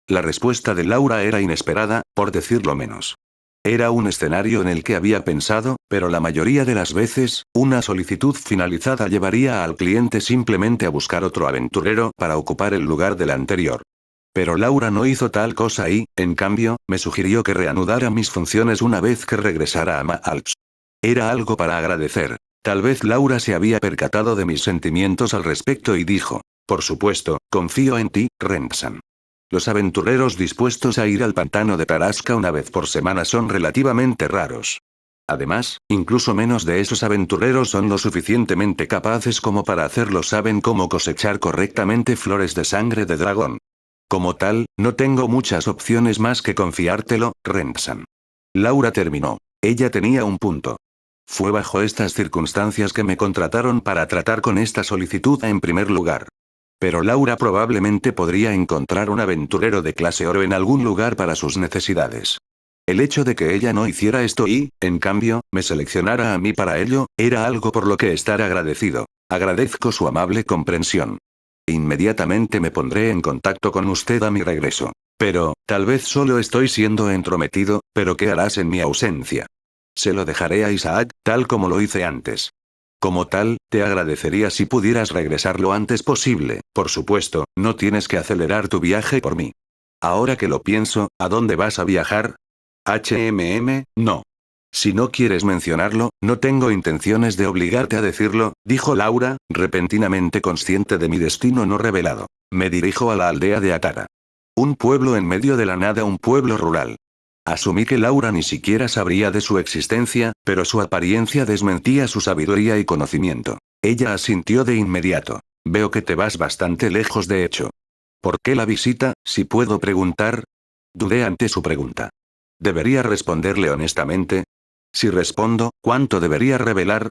La respuesta de Laura era inesperada, por decirlo menos. Era un escenario en el que había pensado, pero la mayoría de las veces, una solicitud finalizada llevaría al cliente simplemente a buscar otro aventurero para ocupar el lugar del anterior. Pero Laura no hizo tal cosa y, en cambio, me sugirió que reanudara mis funciones una vez que regresara a Maalps. Era algo para agradecer. Tal vez Laura se había percatado de mis sentimientos al respecto y dijo: por supuesto, confío en ti, Rensan. Los aventureros dispuestos a ir al pantano de Tarasca una vez por semana son relativamente raros. Además, incluso menos de esos aventureros son lo suficientemente capaces como para hacerlo. Saben cómo cosechar correctamente flores de sangre de dragón. Como tal, no tengo muchas opciones más que confiártelo, Rensan. Laura terminó. Ella tenía un punto. Fue bajo estas circunstancias que me contrataron para tratar con esta solicitud en primer lugar. Pero Laura probablemente podría encontrar un aventurero de clase oro en algún lugar para sus necesidades. El hecho de que ella no hiciera esto y, en cambio, me seleccionara a mí para ello, era algo por lo que estar agradecido. Agradezco su amable comprensión. Inmediatamente me pondré en contacto con usted a mi regreso. Pero, tal vez solo estoy siendo entrometido, pero ¿qué harás en mi ausencia? Se lo dejaré a Isaac, tal como lo hice antes. Como tal, te agradecería si pudieras regresar lo antes posible. Por supuesto, no tienes que acelerar tu viaje por mí. Ahora que lo pienso, ¿a dónde vas a viajar? No. Si no quieres mencionarlo, no tengo intenciones de obligarte a decirlo, dijo Laura, repentinamente consciente de mi destino no revelado. Me dirijo a la aldea de Atara. Un pueblo en medio de la nada, un pueblo rural. Asumí que Laura ni siquiera sabría de su existencia, pero su apariencia desmentía su sabiduría y conocimiento. Ella asintió de inmediato. Veo que te vas bastante lejos de hecho. ¿Por qué la visita, si puedo preguntar? Dudé ante su pregunta. ¿Debería responderle honestamente? Si respondo, ¿cuánto debería revelar?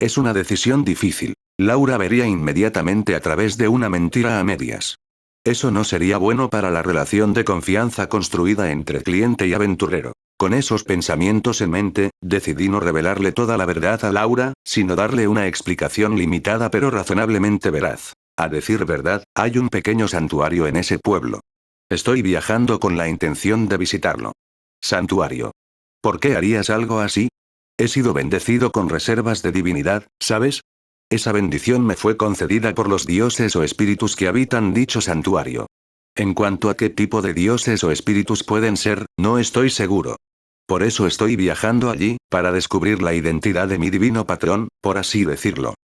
Es una decisión difícil. Laura vería inmediatamente a través de una mentira a medias. Eso no sería bueno para la relación de confianza construida entre cliente y aventurero. Con esos pensamientos en mente, decidí no revelarle toda la verdad a Laura, sino darle una explicación limitada pero razonablemente veraz. A decir verdad, hay un pequeño santuario en ese pueblo. Estoy viajando con la intención de visitarlo. Santuario. ¿Por qué harías algo así? He sido bendecido con reservas de divinidad, ¿sabes? Esa bendición me fue concedida por los dioses o espíritus que habitan dicho santuario. En cuanto a qué tipo de dioses o espíritus pueden ser, no estoy seguro. Por eso estoy viajando allí, para descubrir la identidad de mi divino patrón, por así decirlo.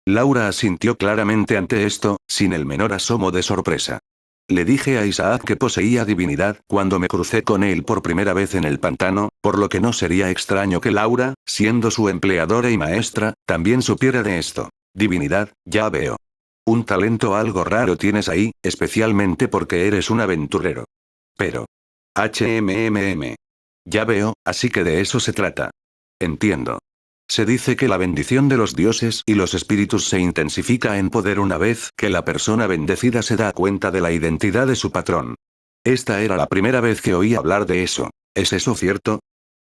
Laura asintió claramente ante esto, sin el menor asomo de sorpresa. Le dije a Isaac que poseía divinidad cuando me crucé con él por primera vez en el pantano, por lo que no sería extraño que Laura, siendo su empleadora y maestra, también supiera de esto. Divinidad, ya veo. Un talento algo raro tienes ahí, especialmente porque eres un aventurero. Pero. Ya veo, así que de eso se trata. Entiendo. Se dice que la bendición de los dioses y los espíritus se intensifica en poder una vez que la persona bendecida se da cuenta de la identidad de su patrón. Esta era la primera vez que oí hablar de eso. ¿Es eso cierto?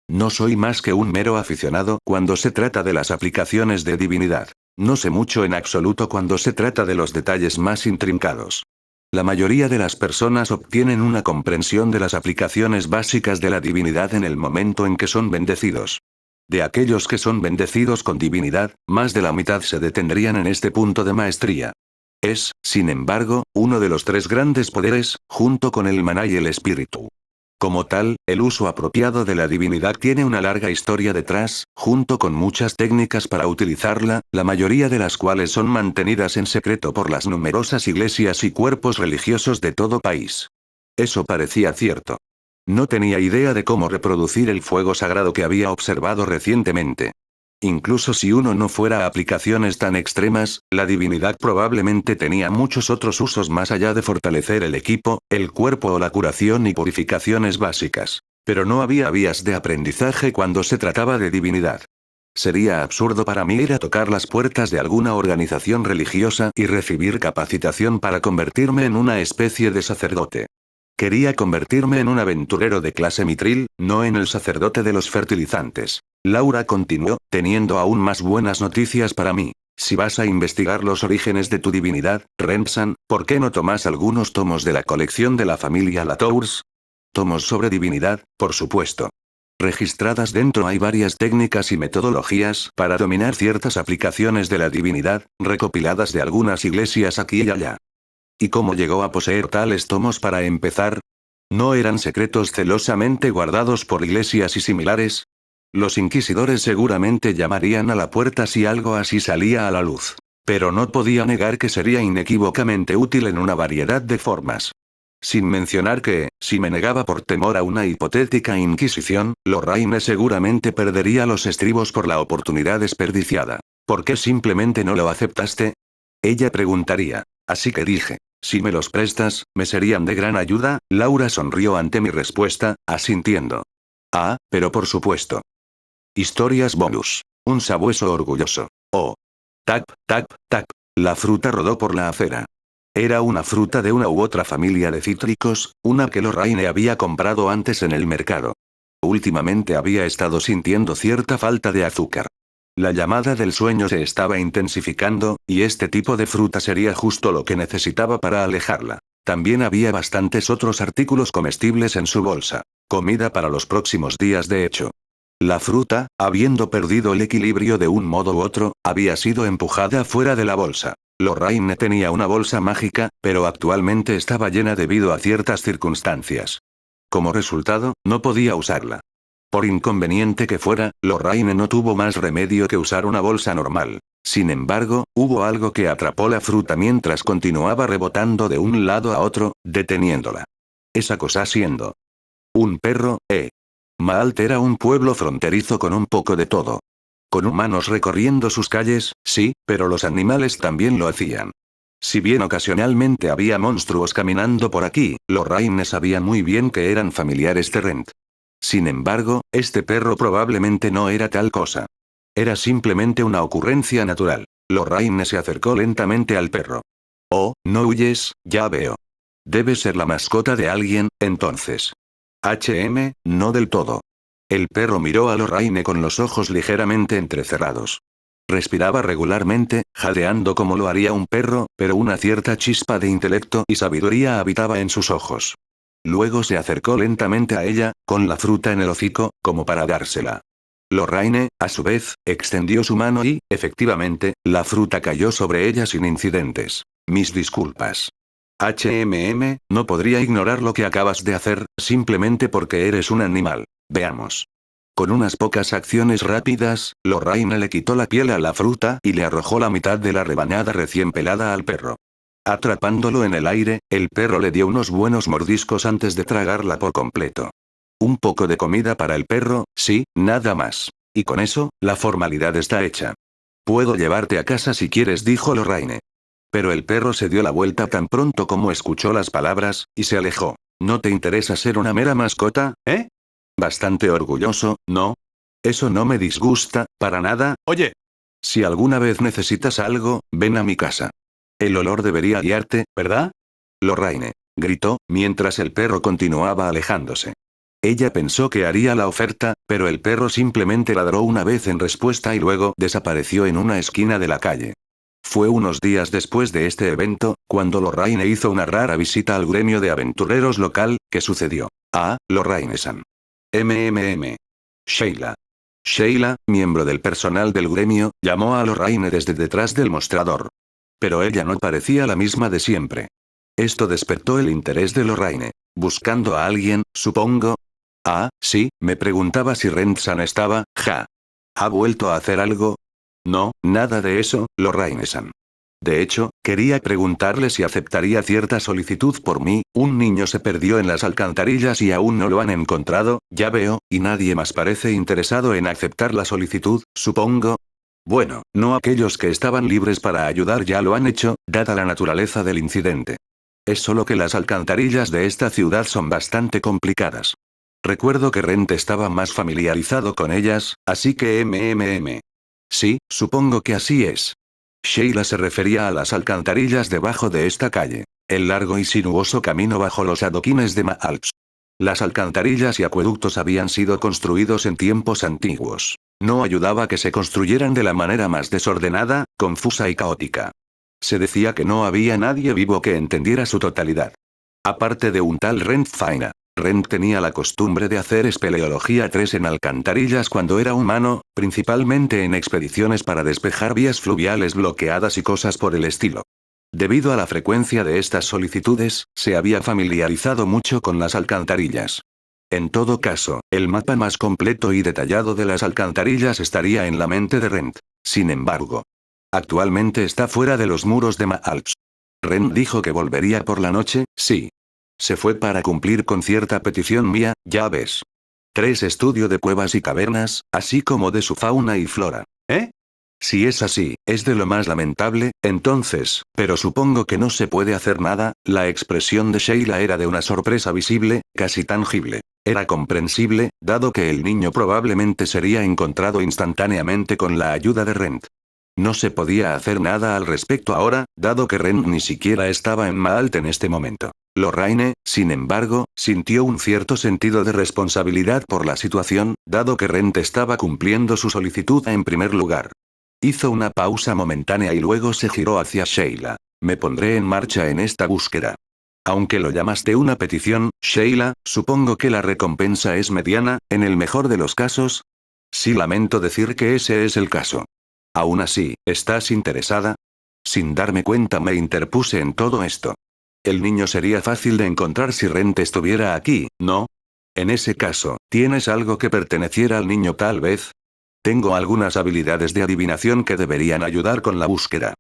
No soy más que un mero aficionado cuando se trata de las aplicaciones de divinidad. No sé mucho en absoluto cuando se trata de los detalles más intrincados. La mayoría de las personas obtienen una comprensión de las aplicaciones básicas de la divinidad en el momento en que son bendecidos. De aquellos que son bendecidos con divinidad, más de la mitad se detendrían en este punto de maestría. Es, sin embargo, uno de los tres grandes poderes, junto con el maná y el espíritu. Como tal, el uso apropiado de la divinidad tiene una larga historia detrás, junto con muchas técnicas para utilizarla, la mayoría de las cuales son mantenidas en secreto por las numerosas iglesias y cuerpos religiosos de todo país. Eso parecía cierto. No tenía idea de cómo reproducir el fuego sagrado que había observado recientemente. Incluso si uno no fuera a aplicaciones tan extremas, la divinidad probablemente tenía muchos otros usos más allá de fortalecer el equipo, el cuerpo o la curación y purificaciones básicas. Pero no había vías de aprendizaje cuando se trataba de divinidad. Sería absurdo para mí ir a tocar las puertas de alguna organización religiosa y recibir capacitación para convertirme en una especie de sacerdote. Quería convertirme en un aventurero de clase mitril, no en el sacerdote de los fertilizantes. Laura continuó, teniendo aún más buenas noticias para mí. Si vas a investigar los orígenes de tu divinidad, Remsan, ¿por qué no tomas algunos tomos de la colección de la familia Latours? Tomos sobre divinidad, por supuesto. Registradas dentro hay varias técnicas y metodologías para dominar ciertas aplicaciones de la divinidad, recopiladas de algunas iglesias aquí y allá. ¿Y cómo llegó a poseer tales tomos para empezar? ¿No eran secretos celosamente guardados por iglesias y similares? Los inquisidores seguramente llamarían a la puerta si algo así salía a la luz. Pero no podía negar que sería inequívocamente útil en una variedad de formas. Sin mencionar que, si me negaba por temor a una hipotética inquisición, Lorraine seguramente perdería los estribos por la oportunidad desperdiciada. ¿Por qué simplemente no lo aceptaste? Ella preguntaría. Así que dije. Si me los prestas, me serían de gran ayuda. Laura sonrió ante mi respuesta, asintiendo. Ah, pero por supuesto. Historias bonus. un sabueso orgulloso. Oh. Tap, tap, tap. La fruta rodó por la acera. Era una fruta de una u otra familia de cítricos, una que Lorraine había comprado antes en el mercado. Últimamente había estado sintiendo cierta falta de azúcar. La llamada del sueño se estaba intensificando, y este tipo de fruta sería justo lo que necesitaba para alejarla. También había bastantes otros artículos comestibles en su bolsa. Comida para los próximos días de hecho. La fruta, habiendo perdido el equilibrio de un modo u otro, había sido empujada fuera de la bolsa. Lorraine tenía una bolsa mágica, pero actualmente estaba llena debido a ciertas circunstancias. Como resultado, no podía usarla. Por inconveniente que fuera, Lorraine no tuvo más remedio que usar una bolsa normal. Sin embargo, hubo algo que atrapó la fruta mientras continuaba rebotando de un lado a otro, deteniéndola. Esa cosa siendo un perro, Maalt era un pueblo fronterizo con un poco de todo. Con humanos recorriendo sus calles, sí, pero los animales también lo hacían. Si bien ocasionalmente había monstruos caminando por aquí, Lorraine sabía muy bien que eran familiares de Rent. Sin embargo, este perro probablemente no era tal cosa. Era simplemente una ocurrencia natural. Lorraine se acercó lentamente al perro. Oh, no huyes, ya veo. Debe ser la mascota de alguien, entonces. No del todo. El perro miró a Lorraine con los ojos ligeramente entrecerrados. Respiraba regularmente, jadeando como lo haría un perro, pero una cierta chispa de intelecto y sabiduría habitaba en sus ojos. Luego se acercó lentamente a ella, con la fruta en el hocico, como para dársela. Lorraine, a su vez, extendió su mano y, efectivamente, la fruta cayó sobre ella sin incidentes. Mis disculpas. No podría ignorar lo que acabas de hacer, simplemente porque eres un animal. Veamos. Con unas pocas acciones rápidas, Lorraine le quitó la piel a la fruta y le arrojó la mitad de la rebanada recién pelada al perro. Atrapándolo en el aire, el perro le dio unos buenos mordiscos antes de tragarla por completo. Un poco de comida para el perro, sí, nada más. Y con eso, la formalidad está hecha. Puedo llevarte a casa si quieres, dijo Lorraine. Pero el perro se dio la vuelta tan pronto como escuchó las palabras, y se alejó. ¿No te interesa ser una mera mascota, Bastante orgulloso, ¿no? Eso no me disgusta, para nada. Oye. Si alguna vez necesitas algo, ven a mi casa. El olor debería guiarte, ¿verdad? Lorraine. Gritó, mientras el perro continuaba alejándose. Ella pensó que haría la oferta, pero el perro simplemente ladró una vez en respuesta y luego desapareció en una esquina de la calle. Fue unos días después de este evento, cuando Lorraine hizo una rara visita al gremio de aventureros local, que sucedió. Lorraine-san. Sheila. Sheila, miembro del personal del gremio, llamó a Lorraine desde detrás del mostrador. Pero ella no parecía la misma de siempre. Esto despertó el interés de Lorraine. ¿Buscando a alguien, supongo? Sí, me preguntaba si Rent-san estaba, ja. ¿Ha vuelto a hacer algo? No, nada de eso, Lorraine-san. De hecho, quería preguntarle si aceptaría cierta solicitud por mí. Un niño se perdió en las alcantarillas y aún no lo han encontrado, ya veo, y nadie más parece interesado en aceptar la solicitud, supongo. Bueno, no aquellos que estaban libres para ayudar ya lo han hecho, dada la naturaleza del incidente. Es solo que las alcantarillas de esta ciudad son bastante complicadas. Recuerdo que Rent estaba más familiarizado con ellas, así que Sí, supongo que así es. Sheila se refería a las alcantarillas debajo de esta calle. El largo y sinuoso camino bajo los adoquines de Maalps. Las alcantarillas y acueductos habían sido construidos en tiempos antiguos. No ayudaba que se construyeran de la manera más desordenada, confusa y caótica. Se decía que no había nadie vivo que entendiera su totalidad. Aparte de un tal Rent Faina. Rent tenía la costumbre de hacer espeleología 3 en alcantarillas cuando era humano, principalmente en expediciones para despejar vías fluviales bloqueadas y cosas por el estilo. Debido a la frecuencia de estas solicitudes, se había familiarizado mucho con las alcantarillas. En todo caso, el mapa más completo y detallado de las alcantarillas estaría en la mente de Rent. Sin embargo, actualmente está fuera de los muros de Maalps. Rent dijo que volvería por la noche, sí. Se fue para cumplir con cierta petición mía, ya ves. 3 estudio de cuevas y cavernas, así como de su fauna y flora. Si es así, es de lo más lamentable, entonces, pero supongo que no se puede hacer nada. La expresión de Sheila era de una sorpresa visible, casi tangible. Era comprensible, dado que el niño probablemente sería encontrado instantáneamente con la ayuda de Rent. No se podía hacer nada al respecto ahora, dado que Rent ni siquiera estaba en Maalt en este momento. Lorraine, sin embargo, sintió un cierto sentido de responsabilidad por la situación, dado que Rent estaba cumpliendo su solicitud en primer lugar. Hizo una pausa momentánea y luego se giró hacia Sheila. Me pondré en marcha en esta búsqueda. Aunque lo llamaste una petición, Sheila, supongo que la recompensa es mediana, en el mejor de los casos. Sí, lamento decir que ese es el caso. Aún así, ¿estás interesada? Sin darme cuenta me interpuse en todo esto. El niño sería fácil de encontrar si Rent estuviera aquí, ¿no? En ese caso, ¿tienes algo que perteneciera al niño tal vez? Tengo algunas habilidades de adivinación que deberían ayudar con la búsqueda.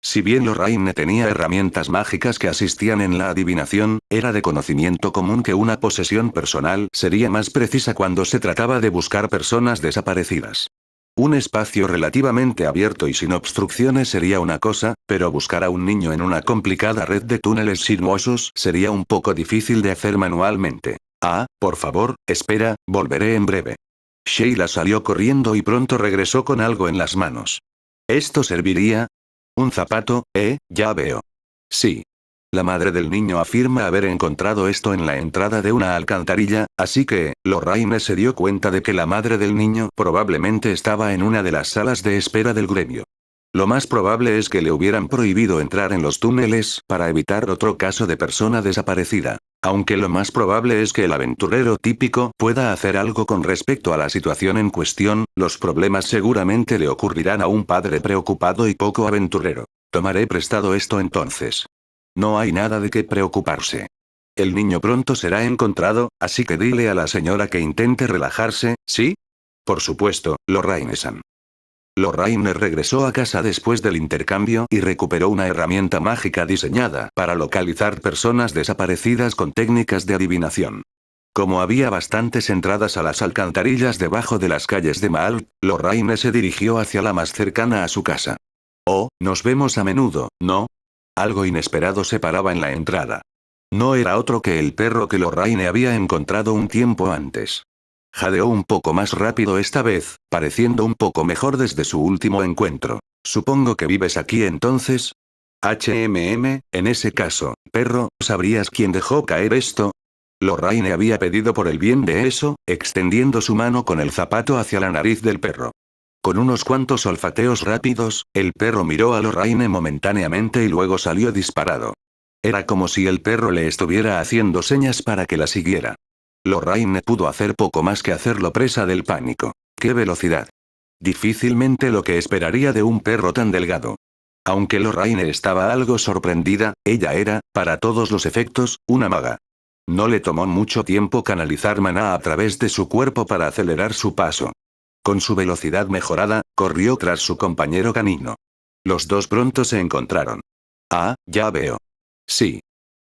Si bien Lorraine tenía herramientas mágicas que asistían en la adivinación, era de conocimiento común que una posesión personal sería más precisa cuando se trataba de buscar personas desaparecidas. Un espacio relativamente abierto y sin obstrucciones sería una cosa, pero buscar a un niño en una complicada red de túneles sinuosos sería un poco difícil de hacer manualmente. Ah, por favor, espera, volveré en breve. Sheila salió corriendo y pronto regresó con algo en las manos. ¿Esto serviría? Un zapato, ya veo. Sí. La madre del niño afirma haber encontrado esto en la entrada de una alcantarilla, así que, Lorraine se dio cuenta de que la madre del niño probablemente estaba en una de las salas de espera del gremio. Lo más probable es que le hubieran prohibido entrar en los túneles para evitar otro caso de persona desaparecida. Aunque lo más probable es que el aventurero típico pueda hacer algo con respecto a la situación en cuestión, los problemas seguramente le ocurrirán a un padre preocupado y poco aventurero. Tomaré prestado esto entonces. No hay nada de qué preocuparse. El niño pronto será encontrado, así que dile a la señora que intente relajarse, ¿sí? Por supuesto, Lorraine-san. Lorraine regresó a casa después del intercambio y recuperó una herramienta mágica diseñada para localizar personas desaparecidas con técnicas de adivinación. Como había bastantes entradas a las alcantarillas debajo de las calles de Maalt, Lorraine se dirigió hacia la más cercana a su casa. Oh, nos vemos a menudo, ¿no? Algo inesperado se paraba en la entrada. No era otro que el perro que Lorraine había encontrado un tiempo antes. Jadeó un poco más rápido esta vez, pareciendo un poco mejor desde su último encuentro. Supongo que vives aquí entonces. En ese caso, perro, ¿sabrías quién dejó caer esto? Lorraine había pedido por el bien de eso, extendiendo su mano con el zapato hacia la nariz del perro. Con unos cuantos olfateos rápidos, el perro miró a Lorraine momentáneamente y luego salió disparado. Era como si el perro le estuviera haciendo señas para que la siguiera. Lorraine pudo hacer poco más que hacerlo presa del pánico. ¡Qué velocidad! Difícilmente lo que esperaría de un perro tan delgado. Aunque Lorraine estaba algo sorprendida, ella era, para todos los efectos, una maga. No le tomó mucho tiempo canalizar maná a través de su cuerpo para acelerar su paso. Con su velocidad mejorada, corrió tras su compañero canino. Los dos pronto se encontraron. Ah, ya veo. Sí.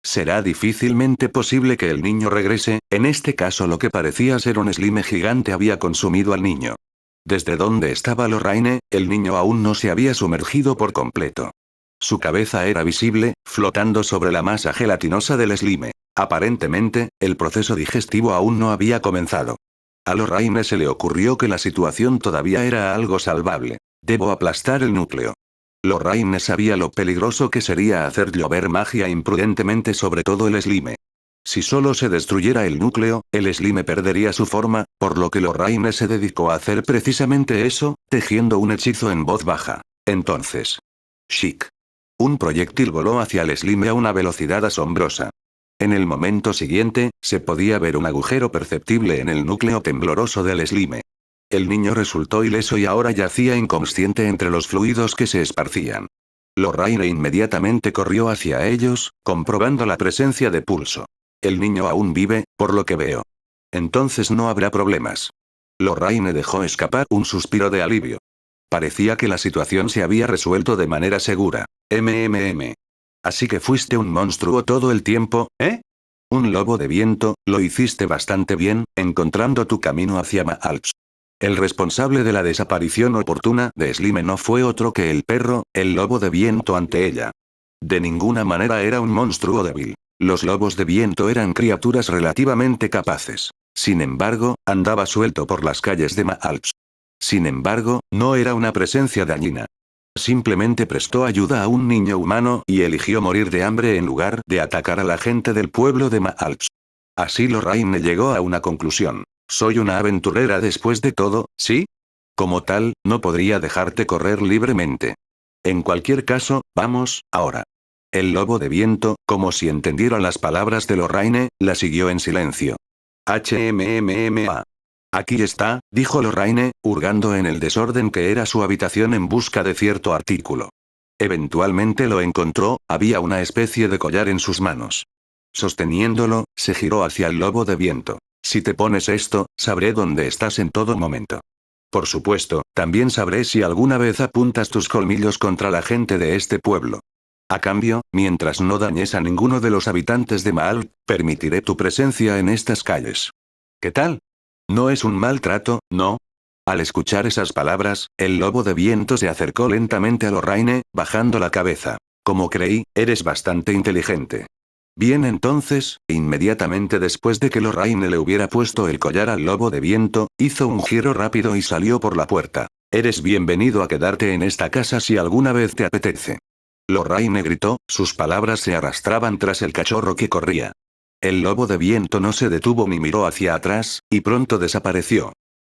Será difícilmente posible que el niño regrese, en este caso lo que parecía ser un slime gigante había consumido al niño. Desde donde estaba Lorraine, el niño aún no se había sumergido por completo. Su cabeza era visible, flotando sobre la masa gelatinosa del slime. Aparentemente, el proceso digestivo aún no había comenzado. A Lorraine se le ocurrió que la situación todavía era algo salvable. Debo aplastar el núcleo. Lorraine sabía lo peligroso que sería hacer llover magia imprudentemente sobre todo el slime. Si solo se destruyera el núcleo, el slime perdería su forma, por lo que Lorraine se dedicó a hacer precisamente eso, tejiendo un hechizo en voz baja. Entonces. Chic. Un proyectil voló hacia el slime a una velocidad asombrosa. En el momento siguiente, se podía ver un agujero perceptible en el núcleo tembloroso del slime. El niño resultó ileso y ahora yacía inconsciente entre los fluidos que se esparcían. Lorraine inmediatamente corrió hacia ellos, comprobando la presencia de pulso. El niño aún vive, por lo que veo. Entonces no habrá problemas. Lorraine dejó escapar un suspiro de alivio. Parecía que la situación se había resuelto de manera segura. Así que fuiste un monstruo todo el tiempo, ¿eh? Un lobo de viento, lo hiciste bastante bien, encontrando tu camino hacia Maalt. El responsable de la desaparición oportuna de Slime no fue otro que el perro, el lobo de viento ante ella. De ninguna manera era un monstruo débil. Los lobos de viento eran criaturas relativamente capaces. Sin embargo, andaba suelto por las calles de Maalps. Sin embargo, no era una presencia dañina. Simplemente prestó ayuda a un niño humano y eligió morir de hambre en lugar de atacar a la gente del pueblo de Maalps. Así Lorraine llegó a una conclusión. Soy una aventurera después de todo, ¿sí? Como tal, no podría dejarte correr libremente. En cualquier caso, vamos, ahora. El lobo de viento, como si entendiera las palabras de Lorraine, la siguió en silencio. HMMMA. Aquí está, dijo Lorraine, hurgando en el desorden que era su habitación en busca de cierto artículo. Eventualmente lo encontró, había una especie de collar en sus manos. Sosteniéndolo, se giró hacia el lobo de viento. Si te pones esto, sabré dónde estás en todo momento. Por supuesto, también sabré si alguna vez apuntas tus colmillos contra la gente de este pueblo. A cambio, mientras no dañes a ninguno de los habitantes de Maal, permitiré tu presencia en estas calles. ¿Qué tal? No es un mal trato, ¿no? Al escuchar esas palabras, el lobo de viento se acercó lentamente a Lorraine, bajando la cabeza. Como creí, eres bastante inteligente. Bien entonces, inmediatamente después de que Lorraine le hubiera puesto el collar al lobo de viento, hizo un giro rápido y salió por la puerta. Eres bienvenido a quedarte en esta casa si alguna vez te apetece. Lorraine gritó, sus palabras se arrastraban tras el cachorro que corría. El lobo de viento no se detuvo ni miró hacia atrás, y pronto desapareció.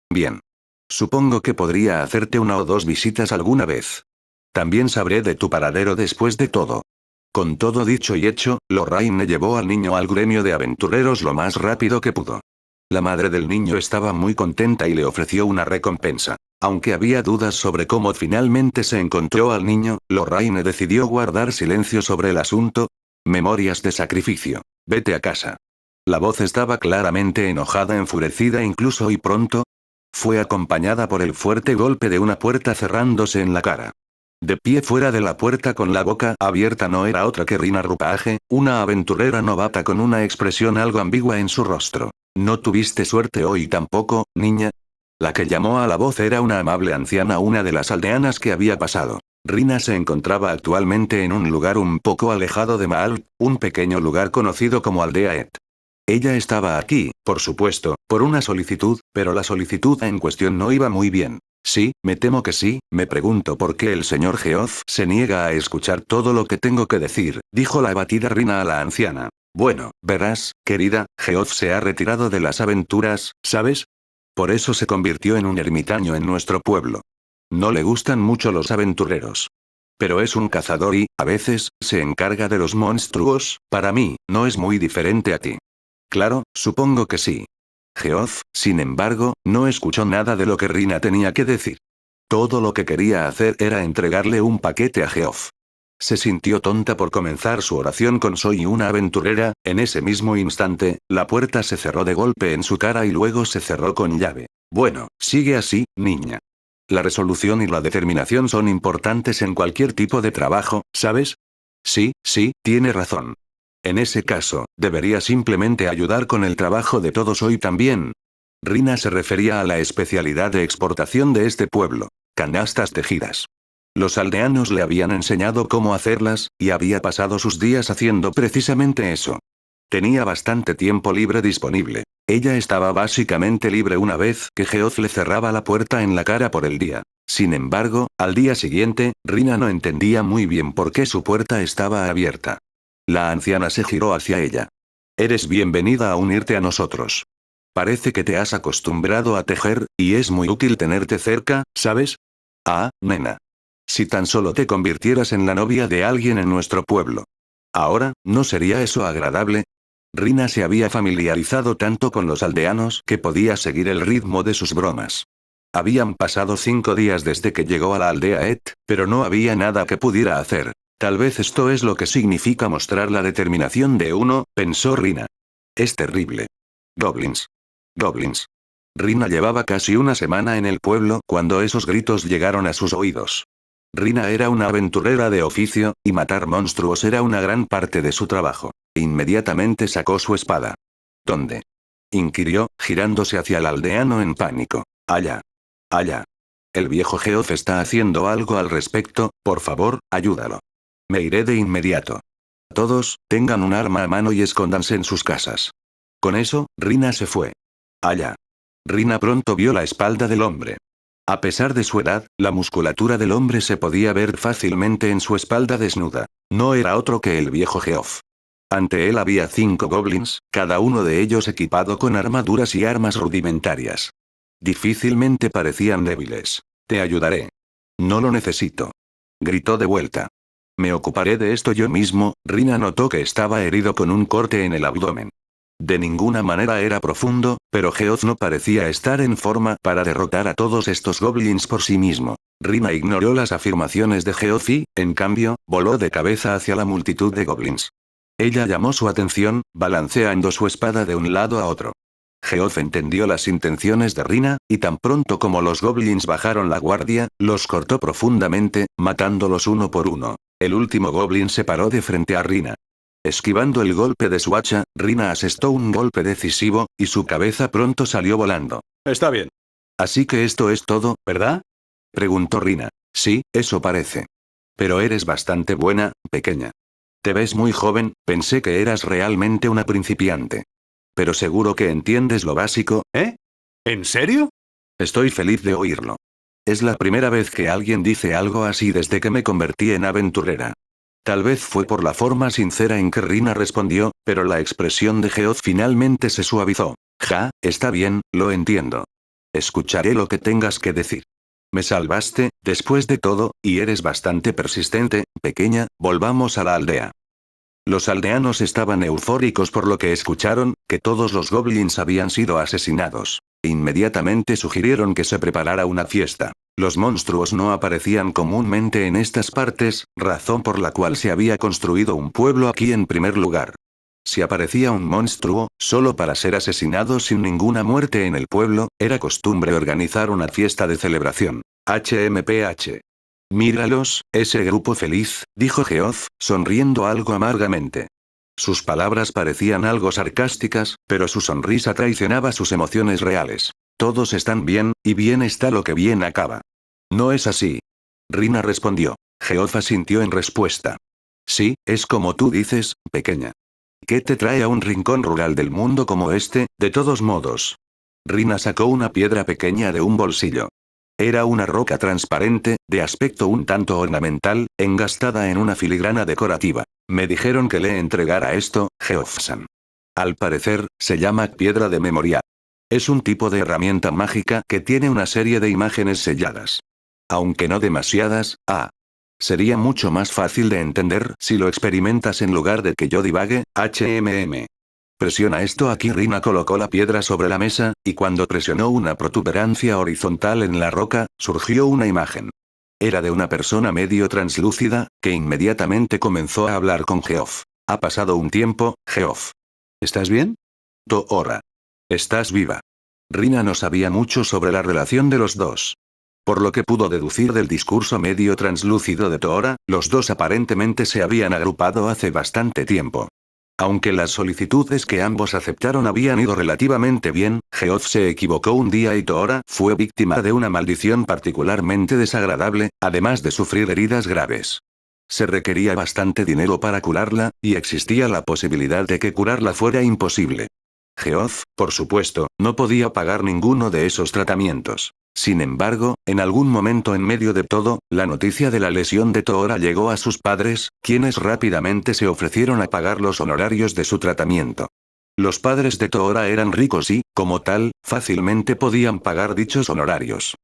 Bien. Supongo que podría hacerte una o dos visitas alguna vez. También sabré de tu paradero después de todo. Con todo dicho y hecho, Lorraine llevó al niño al gremio de aventureros lo más rápido que pudo. La madre del niño estaba muy contenta y le ofreció una recompensa. Aunque había dudas sobre cómo finalmente se encontró al niño, Lorraine decidió guardar silencio sobre el asunto. Memorias de sacrificio. Vete a casa. La voz estaba claramente enojada, enfurecida incluso y pronto fue acompañada por el fuerte golpe de una puerta cerrándose en la cara. De pie fuera de la puerta con la boca abierta no era otra que Rina Rupage, una aventurera novata con una expresión algo ambigua en su rostro. ¿No tuviste suerte hoy tampoco, niña? La que llamó a la voz era una amable anciana, una de las aldeanas que había pasado. Rina se encontraba actualmente en un lugar un poco alejado de Maal, un pequeño lugar conocido como Aldea Et. Ella estaba aquí, por supuesto, por una solicitud, pero la solicitud en cuestión no iba muy bien. Sí, me temo que sí, me pregunto por qué el señor Geoff se niega a escuchar todo lo que tengo que decir, dijo la abatida Rina a la anciana. Bueno, verás, querida, Geoff se ha retirado de las aventuras, ¿sabes? Por eso se convirtió en un ermitaño en nuestro pueblo. No le gustan mucho los aventureros. Pero es un cazador y, a veces, se encarga de los monstruos. Para mí, no es muy diferente a ti. Claro, supongo que sí. Geoff, sin embargo, no escuchó nada de lo que Rina tenía que decir. Todo lo que quería hacer era entregarle un paquete a Geoff. Se sintió tonta por comenzar su oración con soy una aventurera. En ese mismo instante, la puerta se cerró de golpe en su cara y luego se cerró con llave. Bueno, sigue así, niña. La resolución y la determinación son importantes en cualquier tipo de trabajo, ¿sabes? Sí, tiene razón. En ese caso, debería simplemente ayudar con el trabajo de todos hoy también. Rina se refería a la especialidad de exportación de este pueblo: canastas tejidas. Los aldeanos le habían enseñado cómo hacerlas, y había pasado sus días haciendo precisamente eso. Tenía bastante tiempo libre disponible. Ella estaba básicamente libre una vez que Geoff le cerraba la puerta en la cara por el día. Sin embargo, al día siguiente, Rina no entendía muy bien por qué su puerta estaba abierta. La anciana se giró hacia ella. Eres bienvenida a unirte a nosotros. Parece que te has acostumbrado a tejer, y es muy útil tenerte cerca, ¿sabes? Ah, nena. Si tan solo te convirtieras en la novia de alguien en nuestro pueblo. Ahora, ¿no sería eso agradable? Rina se había familiarizado tanto con los aldeanos que podía seguir el ritmo de sus bromas. Habían pasado 5 días desde que llegó a la aldea Et, pero no había nada que pudiera hacer. Tal vez esto es lo que significa mostrar la determinación de uno, pensó Rina. Es terrible. Goblins. Goblins. Rina llevaba casi una semana en el pueblo cuando esos gritos llegaron a sus oídos. Rina era una aventurera de oficio, y matar monstruos era una gran parte de su trabajo. Inmediatamente sacó su espada. ¿Dónde? Inquirió, girándose hacia el aldeano en pánico. Allá. Allá. El viejo Geoff está haciendo algo al respecto, por favor, ayúdalo. Me iré de inmediato. Todos, tengan un arma a mano y escóndanse en sus casas. Con eso, Rina se fue. Allá. Rina pronto vio la espalda del hombre. A pesar de su edad, la musculatura del hombre se podía ver fácilmente en su espalda desnuda. No era otro que el viejo Geoff. Ante él había 5 goblins, cada uno de ellos equipado con armaduras y armas rudimentarias. Difícilmente parecían débiles. Te ayudaré. No lo necesito. Gritó de vuelta. Me ocuparé de esto yo mismo. Rina notó que estaba herido con un corte en el abdomen. De ninguna manera era profundo, pero Geoff no parecía estar en forma para derrotar a todos estos goblins por sí mismo. Rina ignoró las afirmaciones de Geoff y, en cambio, voló de cabeza hacia la multitud de goblins. Ella llamó su atención, balanceando su espada de un lado a otro. Geoff entendió las intenciones de Rina, y tan pronto como los goblins bajaron la guardia, los cortó profundamente, matándolos uno por uno. El último goblin se paró de frente a Rina. Esquivando el golpe de su hacha, Rina asestó un golpe decisivo, y su cabeza pronto salió volando. Está bien. Así que esto es todo, ¿verdad? Preguntó Rina. Sí, eso parece. Pero eres bastante buena, pequeña. Te ves muy joven, pensé que eras realmente una principiante. Pero seguro que entiendes lo básico, ¿eh? ¿En serio? Estoy feliz de oírlo. Es la primera vez que alguien dice algo así desde que me convertí en aventurera. Tal vez fue por la forma sincera en que Rina respondió, pero la expresión de Geoff finalmente se suavizó. Ja, está bien, lo entiendo. Escucharé lo que tengas que decir. Me salvaste, después de todo, y eres bastante persistente, pequeña, volvamos a la aldea. Los aldeanos estaban eufóricos por lo que escucharon, que todos los goblins habían sido asesinados. Inmediatamente sugirieron que se preparara una fiesta. Los monstruos no aparecían comúnmente en estas partes, razón por la cual se había construido un pueblo aquí en primer lugar. Si aparecía un monstruo, solo para ser asesinado sin ninguna muerte en el pueblo, era costumbre organizar una fiesta de celebración. HMPH. Míralos, ese grupo feliz, dijo Geoff, sonriendo algo amargamente. Sus palabras parecían algo sarcásticas, pero su sonrisa traicionaba sus emociones reales. Todos están bien, y bien está lo que bien acaba. No es así. Rina respondió. Geoff asintió en respuesta. Sí, es como tú dices, pequeña. ¿Qué te trae a un rincón rural del mundo como este, de todos modos? Rina sacó una piedra pequeña de un bolsillo. Era una roca transparente, de aspecto un tanto ornamental, engastada en una filigrana decorativa. Me dijeron que le entregara esto, Geoff-san. Al parecer, se llama piedra de memoria. Es un tipo de herramienta mágica que tiene una serie de imágenes selladas. Aunque no demasiadas, sería mucho más fácil de entender si lo experimentas en lugar de que yo divague, HMM. Presiona esto aquí. Rina colocó la piedra sobre la mesa, y cuando presionó una protuberancia horizontal en la roca, surgió una imagen. Era de una persona medio translúcida, que inmediatamente comenzó a hablar con Geoff. Ha pasado un tiempo, Geoff. ¿Estás bien? Toora. ¿Estás viva? Rina no sabía mucho sobre la relación de los dos. Por lo que pudo deducir del discurso medio translúcido de Toora, los dos aparentemente se habían agrupado hace bastante tiempo. Aunque las solicitudes que ambos aceptaron habían ido relativamente bien, Geoff se equivocó un día y Toora fue víctima de una maldición particularmente desagradable, además de sufrir heridas graves. Se requería bastante dinero para curarla, y existía la posibilidad de que curarla fuera imposible. Geoff, por supuesto, no podía pagar ninguno de esos tratamientos. Sin embargo, en algún momento en medio de todo, la noticia de la lesión de Toora llegó a sus padres, quienes rápidamente se ofrecieron a pagar los honorarios de su tratamiento. Los padres de Toora eran ricos y, como tal, fácilmente podían pagar dichos honorarios.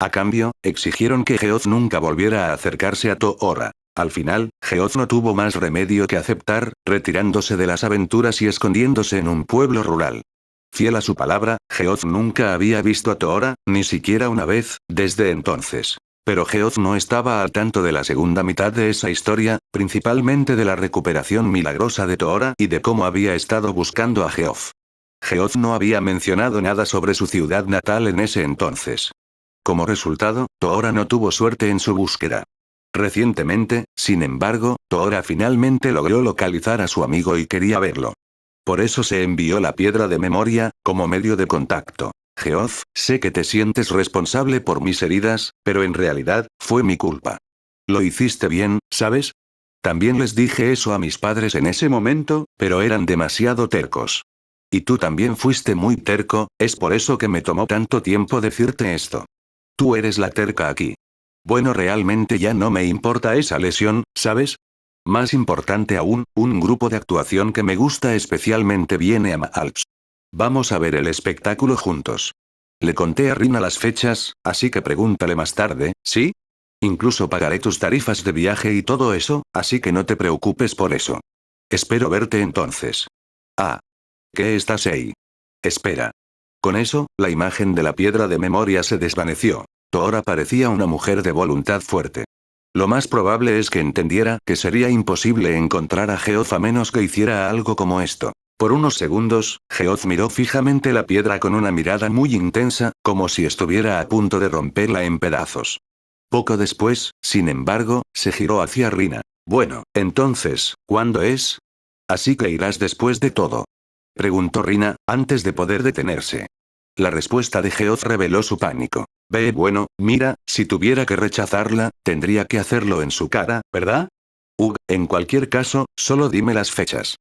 A cambio, exigieron que Geoff nunca volviera a acercarse a Toora. Al final, Geoff no tuvo más remedio que aceptar, retirándose de las aventuras y escondiéndose en un pueblo rural. Fiel a su palabra, Geoff nunca había visto a Toora, ni siquiera una vez, desde entonces. Pero Geoff no estaba al tanto de la segunda mitad de esa historia, principalmente de la recuperación milagrosa de Toora y de cómo había estado buscando a Geoff. Geoff no había mencionado nada sobre su ciudad natal en ese entonces. Como resultado, Toora no tuvo suerte en su búsqueda. Recientemente, sin embargo, Toora finalmente logró localizar a su amigo y quería verlo. Por eso se envió la piedra de memoria, como medio de contacto. Geoff, sé que te sientes responsable por mis heridas, pero en realidad, fue mi culpa. Lo hiciste bien, ¿sabes? También les dije eso a mis padres en ese momento, pero eran demasiado tercos. Y tú también fuiste muy terco, es por eso que me tomó tanto tiempo decirte esto. Tú eres la terca aquí. Bueno, realmente ya no me importa esa lesión, ¿sabes? Más importante aún, un grupo de actuación que me gusta especialmente viene a Maalps. Vamos a ver el espectáculo juntos. Le conté a Rina las fechas, así que pregúntale más tarde, ¿sí? Incluso pagaré tus tarifas de viaje y todo eso, así que no te preocupes por eso. Espero verte entonces. Ah. ¿Qué estás ahí? Espera. Con eso, la imagen de la piedra de memoria se desvaneció. Toora parecía una mujer de voluntad fuerte. Lo más probable es que entendiera que sería imposible encontrar a Geoff a menos que hiciera algo como esto. Por unos segundos, Geoff miró fijamente la piedra con una mirada muy intensa, como si estuviera a punto de romperla en pedazos. Poco después, sin embargo, se giró hacia Rina. Bueno, entonces, ¿cuándo es? Así que irás después de todo. Preguntó Rina, antes de poder detenerse. La respuesta de Geoff reveló su pánico. Bueno, mira, si tuviera que rechazarla, tendría que hacerlo en su cara, ¿verdad? En cualquier caso, solo dime las fechas.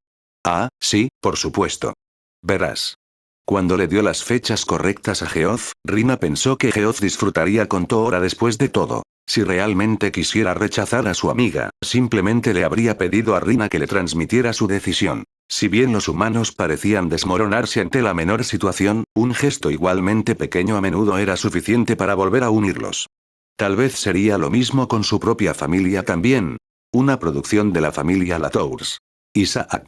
Ah, sí, por supuesto. Verás. Cuando le dio las fechas correctas a Geoff, Rina pensó que Geoff disfrutaría con Toora después de todo. Si realmente quisiera rechazar a su amiga, simplemente le habría pedido a Rina que le transmitiera su decisión. Si bien los humanos parecían desmoronarse ante la menor situación, un gesto igualmente pequeño a menudo era suficiente para volver a unirlos. Tal vez sería lo mismo con su propia familia también. Una producción de la familia Latours. Isaac.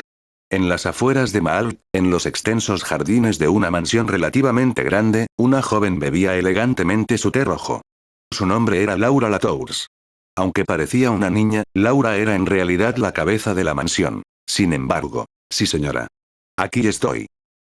En las afueras de Maal, en los extensos jardines de una mansión relativamente grande, una joven bebía elegantemente su té rojo. Su nombre era Laura Latours. Aunque parecía una niña, Laura era en realidad la cabeza de la mansión. Sin embargo, sí señora. Aquí estoy.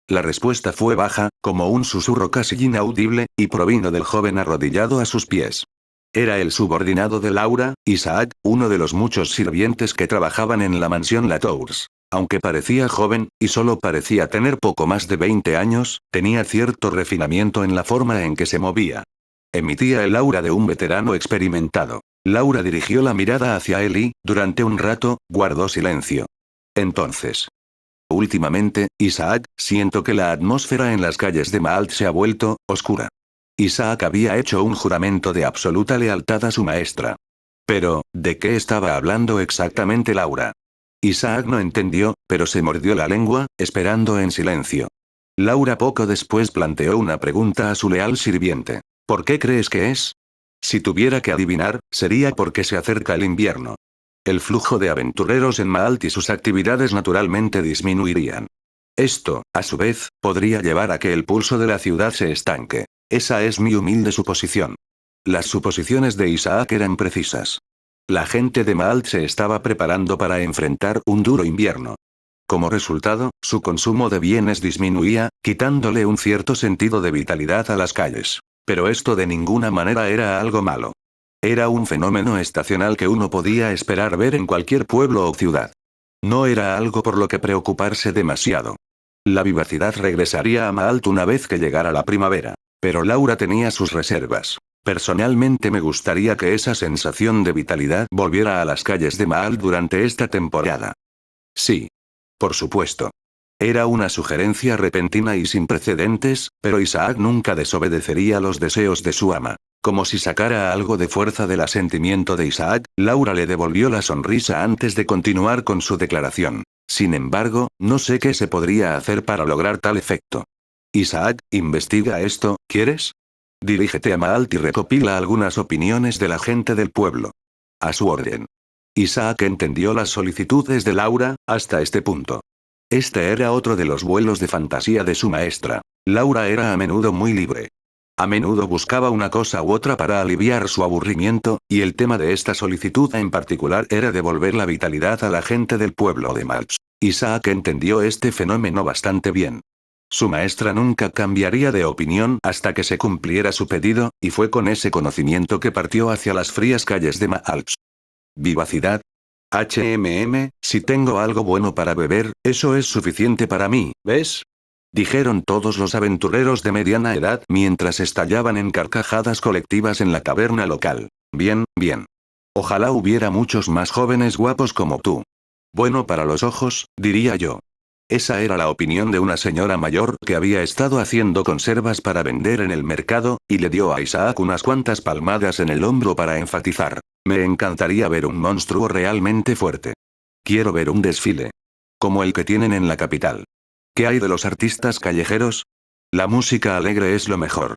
La respuesta fue baja, como un susurro casi inaudible, y provino del joven arrodillado a sus pies. Era el subordinado de Laura, Isaac, uno de los muchos sirvientes que trabajaban en la mansión Latours. Aunque parecía joven, y solo parecía tener poco más de 20 años, tenía cierto refinamiento en la forma en que se movía. Emitía el aura de un veterano experimentado. Laura dirigió la mirada hacia él y, durante un rato, guardó silencio. Entonces. Últimamente, Isaac, siento que la atmósfera en las calles de Maalt se ha vuelto oscura. Isaac había hecho un juramento de absoluta lealtad a su maestra. Pero, ¿de qué estaba hablando exactamente Laura? Isaac no entendió, pero se mordió la lengua, esperando en silencio. Laura poco después planteó una pregunta a su leal sirviente. ¿Por qué crees que es? Si tuviera que adivinar, sería porque se acerca el invierno. El flujo de aventureros en Maalt y sus actividades naturalmente disminuirían. Esto, a su vez, podría llevar a que el pulso de la ciudad se estanque. Esa es mi humilde suposición. Las suposiciones de Isaac eran precisas. La gente de Maalt se estaba preparando para enfrentar un duro invierno. Como resultado, su consumo de bienes disminuía, quitándole un cierto sentido de vitalidad a las calles. Pero esto de ninguna manera era algo malo. Era un fenómeno estacional que uno podía esperar ver en cualquier pueblo o ciudad. No era algo por lo que preocuparse demasiado. La vivacidad regresaría a Maalt una vez que llegara la primavera. Pero Laura tenía sus reservas. Personalmente me gustaría que esa sensación de vitalidad volviera a las calles de Maalt durante esta temporada. Sí. Por supuesto. Era una sugerencia repentina y sin precedentes, pero Isaac nunca desobedecería los deseos de su ama. Como si sacara algo de fuerza del asentimiento de Isaac, Laura le devolvió la sonrisa antes de continuar con su declaración. Sin embargo, no sé qué se podría hacer para lograr tal efecto. Isaac, investiga esto, ¿quieres? Dirígete a Maalt y recopila algunas opiniones de la gente del pueblo. A su orden. Isaac entendió las solicitudes de Laura, hasta este punto. Este era otro de los vuelos de fantasía de su maestra. Laura era a menudo muy libre. A menudo buscaba una cosa u otra para aliviar su aburrimiento, y el tema de esta solicitud en particular era devolver la vitalidad a la gente del pueblo de Maalt. Isaac entendió este fenómeno bastante bien. Su maestra nunca cambiaría de opinión hasta que se cumpliera su pedido, y fue con ese conocimiento que partió hacia las frías calles de Maalt. Vivacidad. Si tengo algo bueno para beber, eso es suficiente para mí, ¿ves? Dijeron todos los aventureros de mediana edad mientras estallaban en carcajadas colectivas en la taberna local. Bien, bien. Ojalá hubiera muchos más jóvenes guapos como tú. Bueno para los ojos, diría yo. Esa era la opinión de una señora mayor que había estado haciendo conservas para vender en el mercado, y le dio a Isaac unas cuantas palmadas en el hombro para enfatizar. Me encantaría ver un monstruo realmente fuerte. Quiero ver un desfile. Como el que tienen en la capital. ¿Qué hay de los artistas callejeros? La música alegre es lo mejor.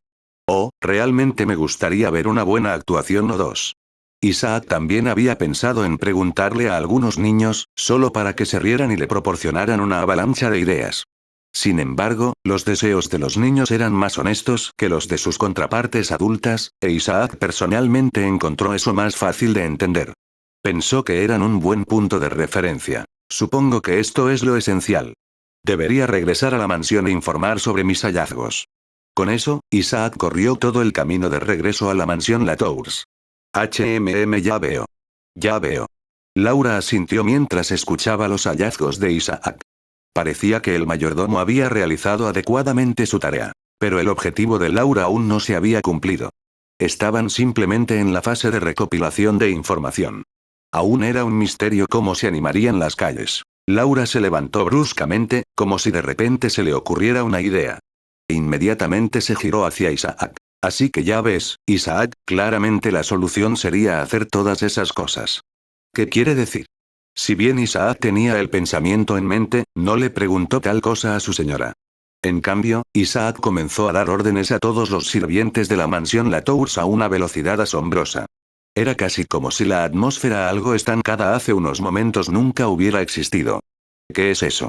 Oh, realmente me gustaría ver una buena actuación o dos. Isaac también había pensado en preguntarle a algunos niños, solo para que se rieran y le proporcionaran una avalancha de ideas. Sin embargo, los deseos de los niños eran más honestos que los de sus contrapartes adultas, e Isaac personalmente encontró eso más fácil de entender. Pensó que eran un buen punto de referencia. Supongo que esto es lo esencial. Debería regresar a la mansión e informar sobre mis hallazgos. Con eso, Isaac corrió todo el camino de regreso a la mansión Latours. Ya veo. Ya veo. Laura asintió mientras escuchaba los hallazgos de Isaac. Parecía que el mayordomo había realizado adecuadamente su tarea. Pero el objetivo de Laura aún no se había cumplido. Estaban simplemente en la fase de recopilación de información. Aún era un misterio cómo se animarían las calles. Laura se levantó bruscamente, como si de repente se le ocurriera una idea. Inmediatamente se giró hacia Isaac. Así que ya ves, Isaac, claramente la solución sería hacer todas esas cosas. ¿Qué quiere decir? Si bien Isaac tenía el pensamiento en mente, no le preguntó tal cosa a su señora. En cambio, Isaac comenzó a dar órdenes a todos los sirvientes de la mansión Latours a una velocidad asombrosa. Era casi como si la atmósfera algo estancada hace unos momentos nunca hubiera existido. ¿Qué es eso?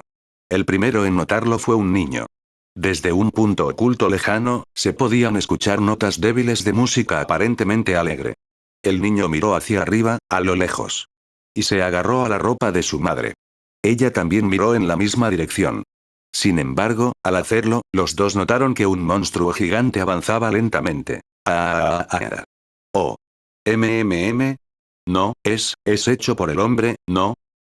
El primero en notarlo fue un niño. Desde un punto oculto lejano, se podían escuchar notas débiles de música aparentemente alegre. El niño miró hacia arriba, a lo lejos. Y se agarró a la ropa de su madre. Ella también miró en la misma dirección. Sin embargo, al hacerlo, los dos notaron que un monstruo gigante avanzaba lentamente. Oh. No, es hecho por el hombre, ¿no?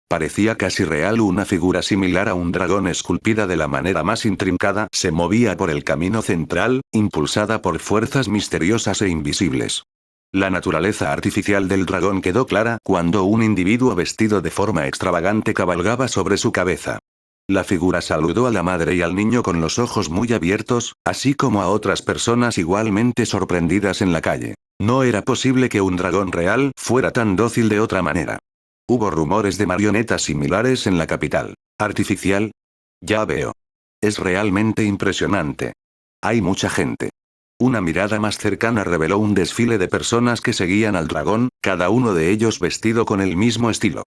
Parecía casi real, una figura similar a un dragón esculpida de la manera más intrincada se movía por el camino central, impulsada por fuerzas misteriosas e invisibles. La naturaleza artificial del dragón quedó clara cuando un individuo vestido de forma extravagante cabalgaba sobre su cabeza. La figura saludó a la madre y al niño con los ojos muy abiertos, así como a otras personas igualmente sorprendidas en la calle. No era posible que un dragón real fuera tan dócil de otra manera. Hubo rumores de marionetas similares en la capital. ¿Artificial? Ya veo. Es realmente impresionante. Hay mucha gente. Una mirada más cercana reveló un desfile de personas que seguían al dragón, cada uno de ellos vestido con el mismo estilo.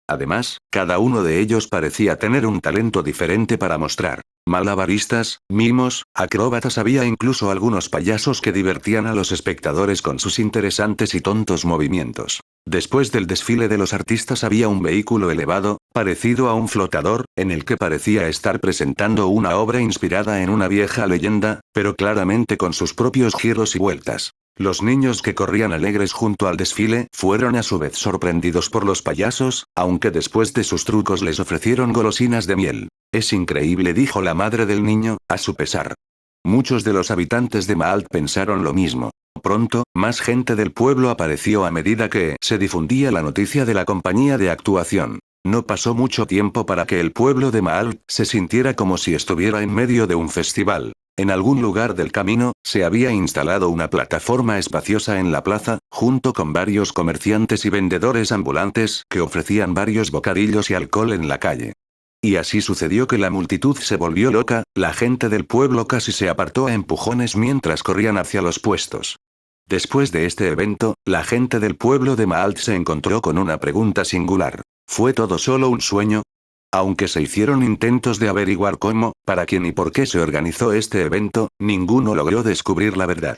Además, cada uno de ellos parecía tener un talento diferente para mostrar. Malabaristas, mimos, acróbatas, había incluso algunos payasos que divertían a los espectadores con sus interesantes y tontos movimientos. Después del desfile de los artistas había un vehículo elevado, parecido a un flotador, en el que parecía estar presentando una obra inspirada en una vieja leyenda, pero claramente con sus propios giros y vueltas. Los niños que corrían alegres junto al desfile fueron a su vez sorprendidos por los payasos, aunque después de sus trucos les ofrecieron golosinas de miel. Es increíble, dijo la madre del niño, a su pesar. Muchos de los habitantes de Maalt pensaron lo mismo. Pronto, más gente del pueblo apareció a medida que se difundía la noticia de la compañía de actuación. No pasó mucho tiempo para que el pueblo de Maalt se sintiera como si estuviera en medio de un festival. En algún lugar del camino, se había instalado una plataforma espaciosa en la plaza, junto con varios comerciantes y vendedores ambulantes que ofrecían varios bocadillos y alcohol en la calle. Y así sucedió que la multitud se volvió loca, la gente del pueblo casi se apartó a empujones mientras corrían hacia los puestos. Después de este evento, la gente del pueblo de Maalt se encontró con una pregunta singular. ¿Fue todo solo un sueño? Aunque se hicieron intentos de averiguar cómo, para quién y por qué se organizó este evento, ninguno logró descubrir la verdad.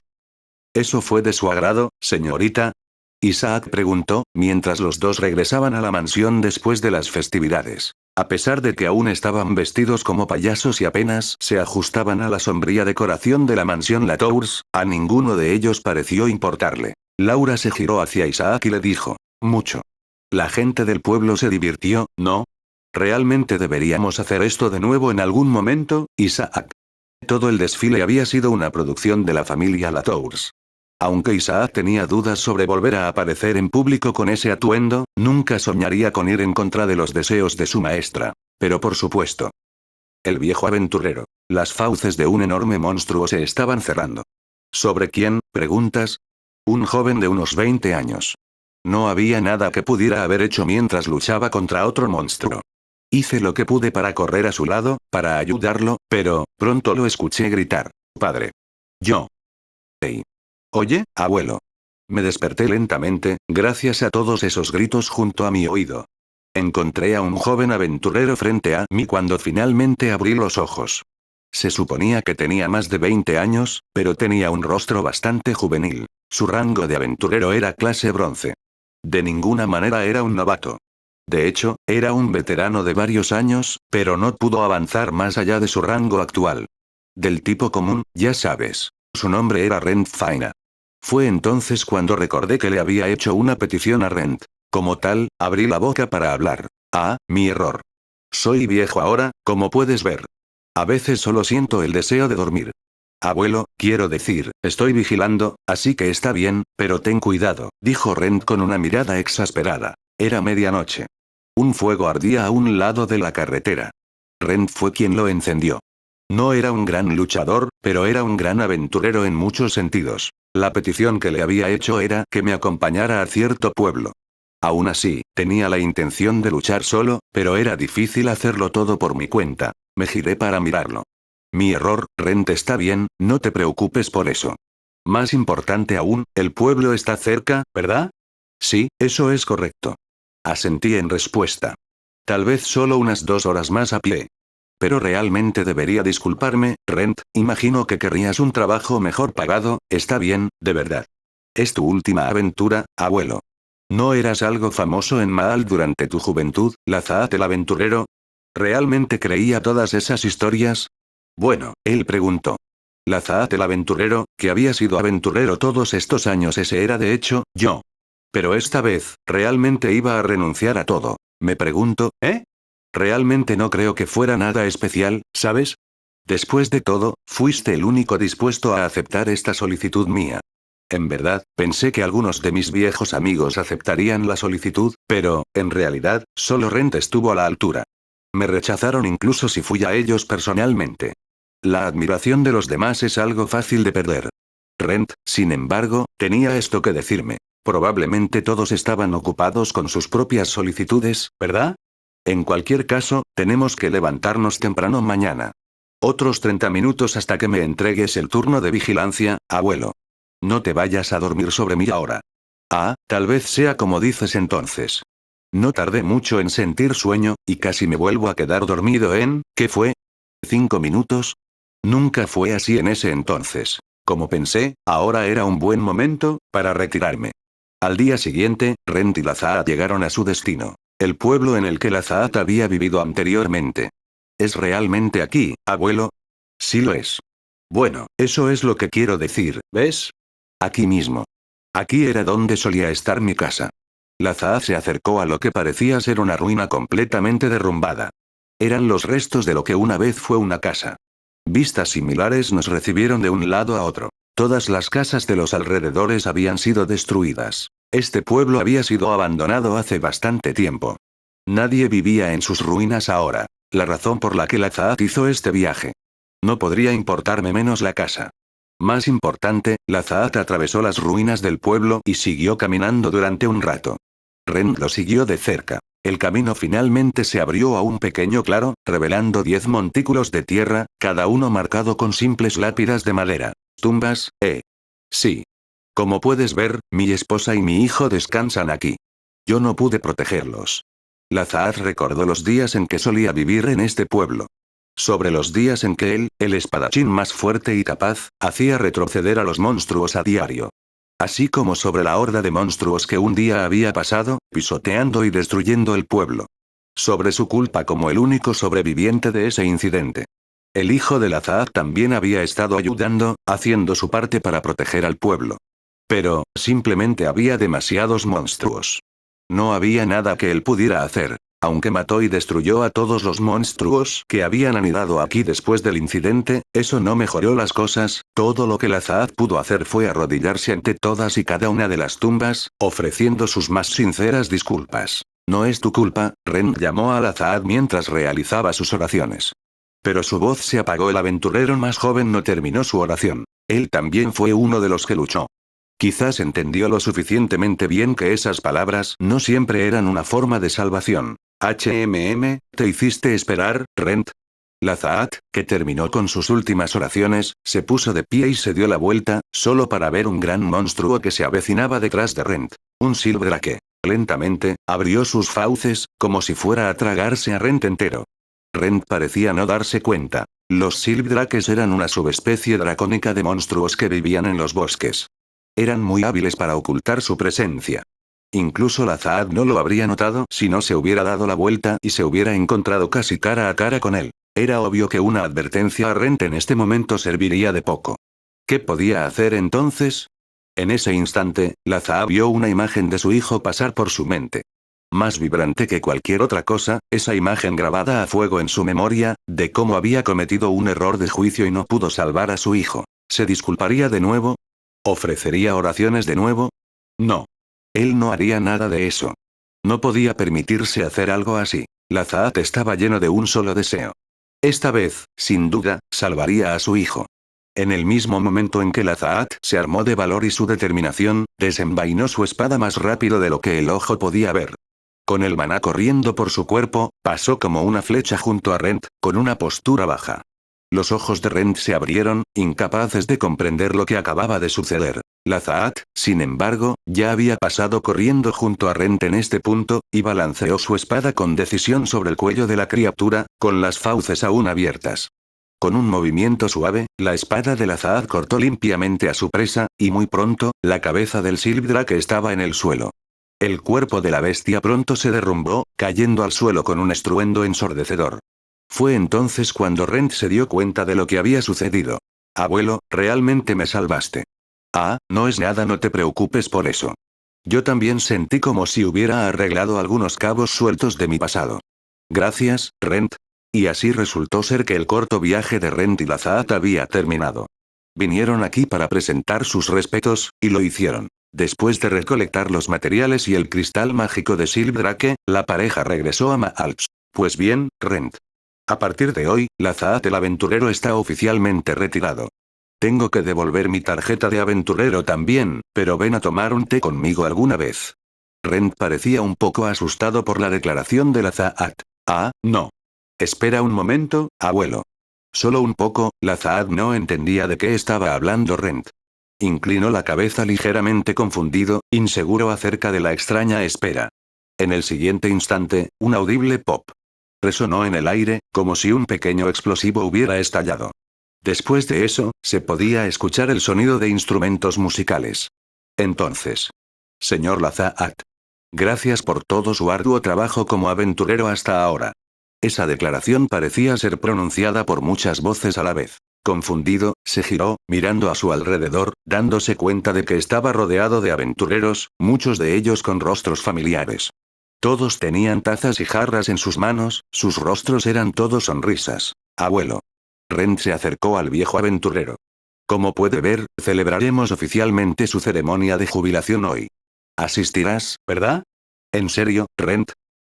¿Eso fue de su agrado, señorita? Isaac preguntó, mientras los dos regresaban a la mansión después de las festividades. A pesar de que aún estaban vestidos como payasos y apenas se ajustaban a la sombría decoración de la mansión Latours, a ninguno de ellos pareció importarle. Laura se giró hacia Isaac y le dijo, mucho. La gente del pueblo se divirtió, ¿no? ¿Realmente deberíamos hacer esto de nuevo en algún momento, Isaac? Todo el desfile había sido una producción de la familia Latours. Aunque Isaac tenía dudas sobre volver a aparecer en público con ese atuendo, nunca soñaría con ir en contra de los deseos de su maestra. Pero por supuesto. El viejo aventurero. Las fauces de un enorme monstruo se estaban cerrando. ¿Sobre quién, preguntas? Un joven de unos 20 años. No había nada que pudiera haber hecho mientras luchaba contra otro monstruo. Hice lo que pude para correr a su lado, para ayudarlo, pero, pronto lo escuché gritar. Padre. Yo. Hey. Oye, abuelo. Me desperté lentamente, gracias a todos esos gritos junto a mi oído. Encontré a un joven aventurero frente a mí cuando finalmente abrí los ojos. Se suponía que tenía más de 20 años, pero tenía un rostro bastante juvenil. Su rango de aventurero era clase bronce. De ninguna manera era un novato. De hecho, era un veterano de varios años, pero no pudo avanzar más allá de su rango actual. Del tipo común, ya sabes. Su nombre era Rent Faina. Fue entonces cuando recordé que le había hecho una petición a Rent. Como tal, abrí la boca para hablar. Ah, mi error. Soy viejo ahora, como puedes ver. A veces solo siento el deseo de dormir. Abuelo, quiero decir, estoy vigilando, así que está bien, pero ten cuidado, dijo Rent con una mirada exasperada. Era medianoche. Un fuego ardía a un lado de la carretera. Rent fue quien lo encendió. No era un gran luchador, pero era un gran aventurero en muchos sentidos. La petición que le había hecho era que me acompañara a cierto pueblo. Aún así, tenía la intención de luchar solo, pero era difícil hacerlo todo por mi cuenta. Me giré para mirarlo. Mi error, Rent está bien, no te preocupes por eso. Más importante aún, el pueblo está cerca, ¿verdad? Sí, eso es correcto. Asentí en respuesta. Tal vez solo unas 2 horas más a pie. Pero realmente debería disculparme, Rent, imagino que querrías un trabajo mejor pagado, está bien, de verdad. Es tu última aventura, abuelo. ¿No eras algo famoso en Maal durante tu juventud, Lazaat el aventurero? ¿Realmente creía todas esas historias? Bueno, él preguntó. Lazaat el aventurero, que había sido aventurero todos estos años, ese era de hecho, yo. Pero esta vez, realmente iba a renunciar a todo. Me pregunto, ¿eh? Realmente no creo que fuera nada especial, ¿sabes? Después de todo, fuiste el único dispuesto a aceptar esta solicitud mía. En verdad, pensé que algunos de mis viejos amigos aceptarían la solicitud, pero, en realidad, solo Rent estuvo a la altura. Me rechazaron incluso si fui a ellos personalmente. La admiración de los demás es algo fácil de perder. Rent, sin embargo, tenía esto que decirme. Probablemente todos estaban ocupados con sus propias solicitudes, ¿verdad? En cualquier caso, tenemos que levantarnos temprano mañana. Otros 30 minutos hasta que me entregues el turno de vigilancia, abuelo. No te vayas a dormir sobre mí ahora. Ah, tal vez sea como dices entonces. No tardé mucho en sentir sueño, y casi me vuelvo a quedar dormido en, ¿qué fue? ¿5 minutos? Nunca fue así en ese entonces. Como pensé, ahora era un buen momento para retirarme. Al día siguiente, Rent y Lazaat llegaron a su destino. El pueblo en el que Lazaat había vivido anteriormente. ¿Es realmente aquí, abuelo? Sí lo es. Bueno, eso es lo que quiero decir, ¿ves? Aquí mismo. Aquí era donde solía estar mi casa. Lazaat se acercó a lo que parecía ser una ruina completamente derrumbada. Eran los restos de lo que una vez fue una casa. Vistas similares nos recibieron de un lado a otro. Todas las casas de los alrededores habían sido destruidas. Este pueblo había sido abandonado hace bastante tiempo. Nadie vivía en sus ruinas ahora. La razón por la que Lazaat hizo este viaje. No podría importarme menos la casa. Más importante, Lazaat atravesó las ruinas del pueblo y siguió caminando durante un rato. Rent lo siguió de cerca. El camino finalmente se abrió a un pequeño claro, revelando 10 montículos de tierra, cada uno marcado con simples lápidas de madera. Tumbas, Sí. Como puedes ver, mi esposa y mi hijo descansan aquí. Yo no pude protegerlos. Lazaat recordó los días en que solía vivir en este pueblo. Sobre los días en que él, el espadachín más fuerte y capaz, hacía retroceder a los monstruos a diario. Así como sobre la horda de monstruos que un día había pasado, pisoteando y destruyendo el pueblo. Sobre su culpa como el único sobreviviente de ese incidente. El hijo de Lazaat también había estado ayudando, haciendo su parte para proteger al pueblo. Pero, simplemente había demasiados monstruos. No había nada que él pudiera hacer. Aunque mató y destruyó a todos los monstruos que habían anidado aquí después del incidente, eso no mejoró las cosas, Todo lo que Lazaat pudo hacer fue arrodillarse ante todas y cada una de las tumbas, ofreciendo sus más sinceras disculpas. No es tu culpa, Rent llamó a Lazaat mientras realizaba sus oraciones. Pero su voz se apagó. El aventurero más joven no terminó su oración. Él también fue uno de los que luchó. Quizás entendió lo suficientemente bien que esas palabras no siempre eran una forma de salvación. Te hiciste esperar, Rent. Lazaat, que terminó con sus últimas oraciones, se puso de pie y se dio la vuelta, solo para ver un gran monstruo que se avecinaba detrás de Rent. Un Silvdrake. Lentamente, abrió sus fauces, como si fuera a tragarse a Rent entero. Rent parecía no darse cuenta. Los Silvdrakes eran una subespecie dracónica de monstruos que vivían en los bosques. Eran muy hábiles para ocultar su presencia. Incluso Lazaat no lo habría notado si no se hubiera dado la vuelta y se hubiera encontrado casi cara a cara con él. Era obvio que una advertencia a Rent en este momento serviría de poco. ¿Qué podía hacer entonces? En ese instante, Lazaat vio una imagen de su hijo pasar por su mente. Más vibrante que cualquier otra cosa, esa imagen grabada a fuego en su memoria, de cómo había cometido un error de juicio y no pudo salvar a su hijo. ¿Se disculparía de nuevo? ¿Ofrecería oraciones de nuevo? No. Él no haría nada de eso. No podía permitirse hacer algo así. Lazaat estaba lleno de un solo deseo. Esta vez, sin duda, salvaría a su hijo. En el mismo momento en que Lazaat se armó de valor y su determinación, desenvainó su espada más rápido de lo que el ojo podía ver. Con el maná corriendo por su cuerpo, pasó como una flecha junto a Rent, con una postura baja. Los ojos de Rent se abrieron, incapaces de comprender lo que acababa de suceder. Lazaat, sin embargo, ya había pasado corriendo junto a Rent en este punto, y balanceó su espada con decisión sobre el cuello de la criatura, con las fauces aún abiertas. Con un movimiento suave, la espada de Lazaat cortó limpiamente a su presa, y muy pronto, la cabeza del Silvdrake estaba en el suelo. El cuerpo de la bestia pronto se derrumbó, cayendo al suelo con un estruendo ensordecedor. Fue entonces cuando Rent se dio cuenta de lo que había sucedido. Abuelo, realmente me salvaste. Ah, no es nada, no te preocupes por eso. Yo también sentí como si hubiera arreglado algunos cabos sueltos de mi pasado. Gracias, Rent. Y así resultó ser que el corto viaje de Rent y Lazaat había terminado. Vinieron aquí para presentar sus respetos, y lo hicieron. Después de recolectar los materiales y el cristal mágico de Silvdrake, la pareja regresó a Maalps. Pues bien, Rent. A partir de hoy, Lazaat el aventurero está oficialmente retirado. Tengo que devolver mi tarjeta de aventurero también, pero ven a tomar un té conmigo alguna vez. Rent parecía un poco asustado por la declaración de Lazaat. Ah, no. Espera un momento, abuelo. Solo un poco. Lazaat no entendía de qué estaba hablando Rent. Inclinó la cabeza ligeramente confundido, inseguro acerca de la extraña espera. En el siguiente instante, un audible pop resonó en el aire, como si un pequeño explosivo hubiera estallado. Después de eso, se podía escuchar el sonido de instrumentos musicales. Entonces. Señor Lazaat. Gracias por todo su arduo trabajo como aventurero hasta ahora. Esa declaración parecía ser pronunciada por muchas voces a la vez. Confundido, se giró, mirando a su alrededor, dándose cuenta de que estaba rodeado de aventureros, muchos de ellos con rostros familiares. Todos tenían tazas y jarras en sus manos, sus rostros eran todos sonrisas. Abuelo. Rent se acercó al viejo aventurero. Como puede ver, celebraremos oficialmente su ceremonia de jubilación hoy. Asistirás, ¿verdad? ¿En serio, Rent?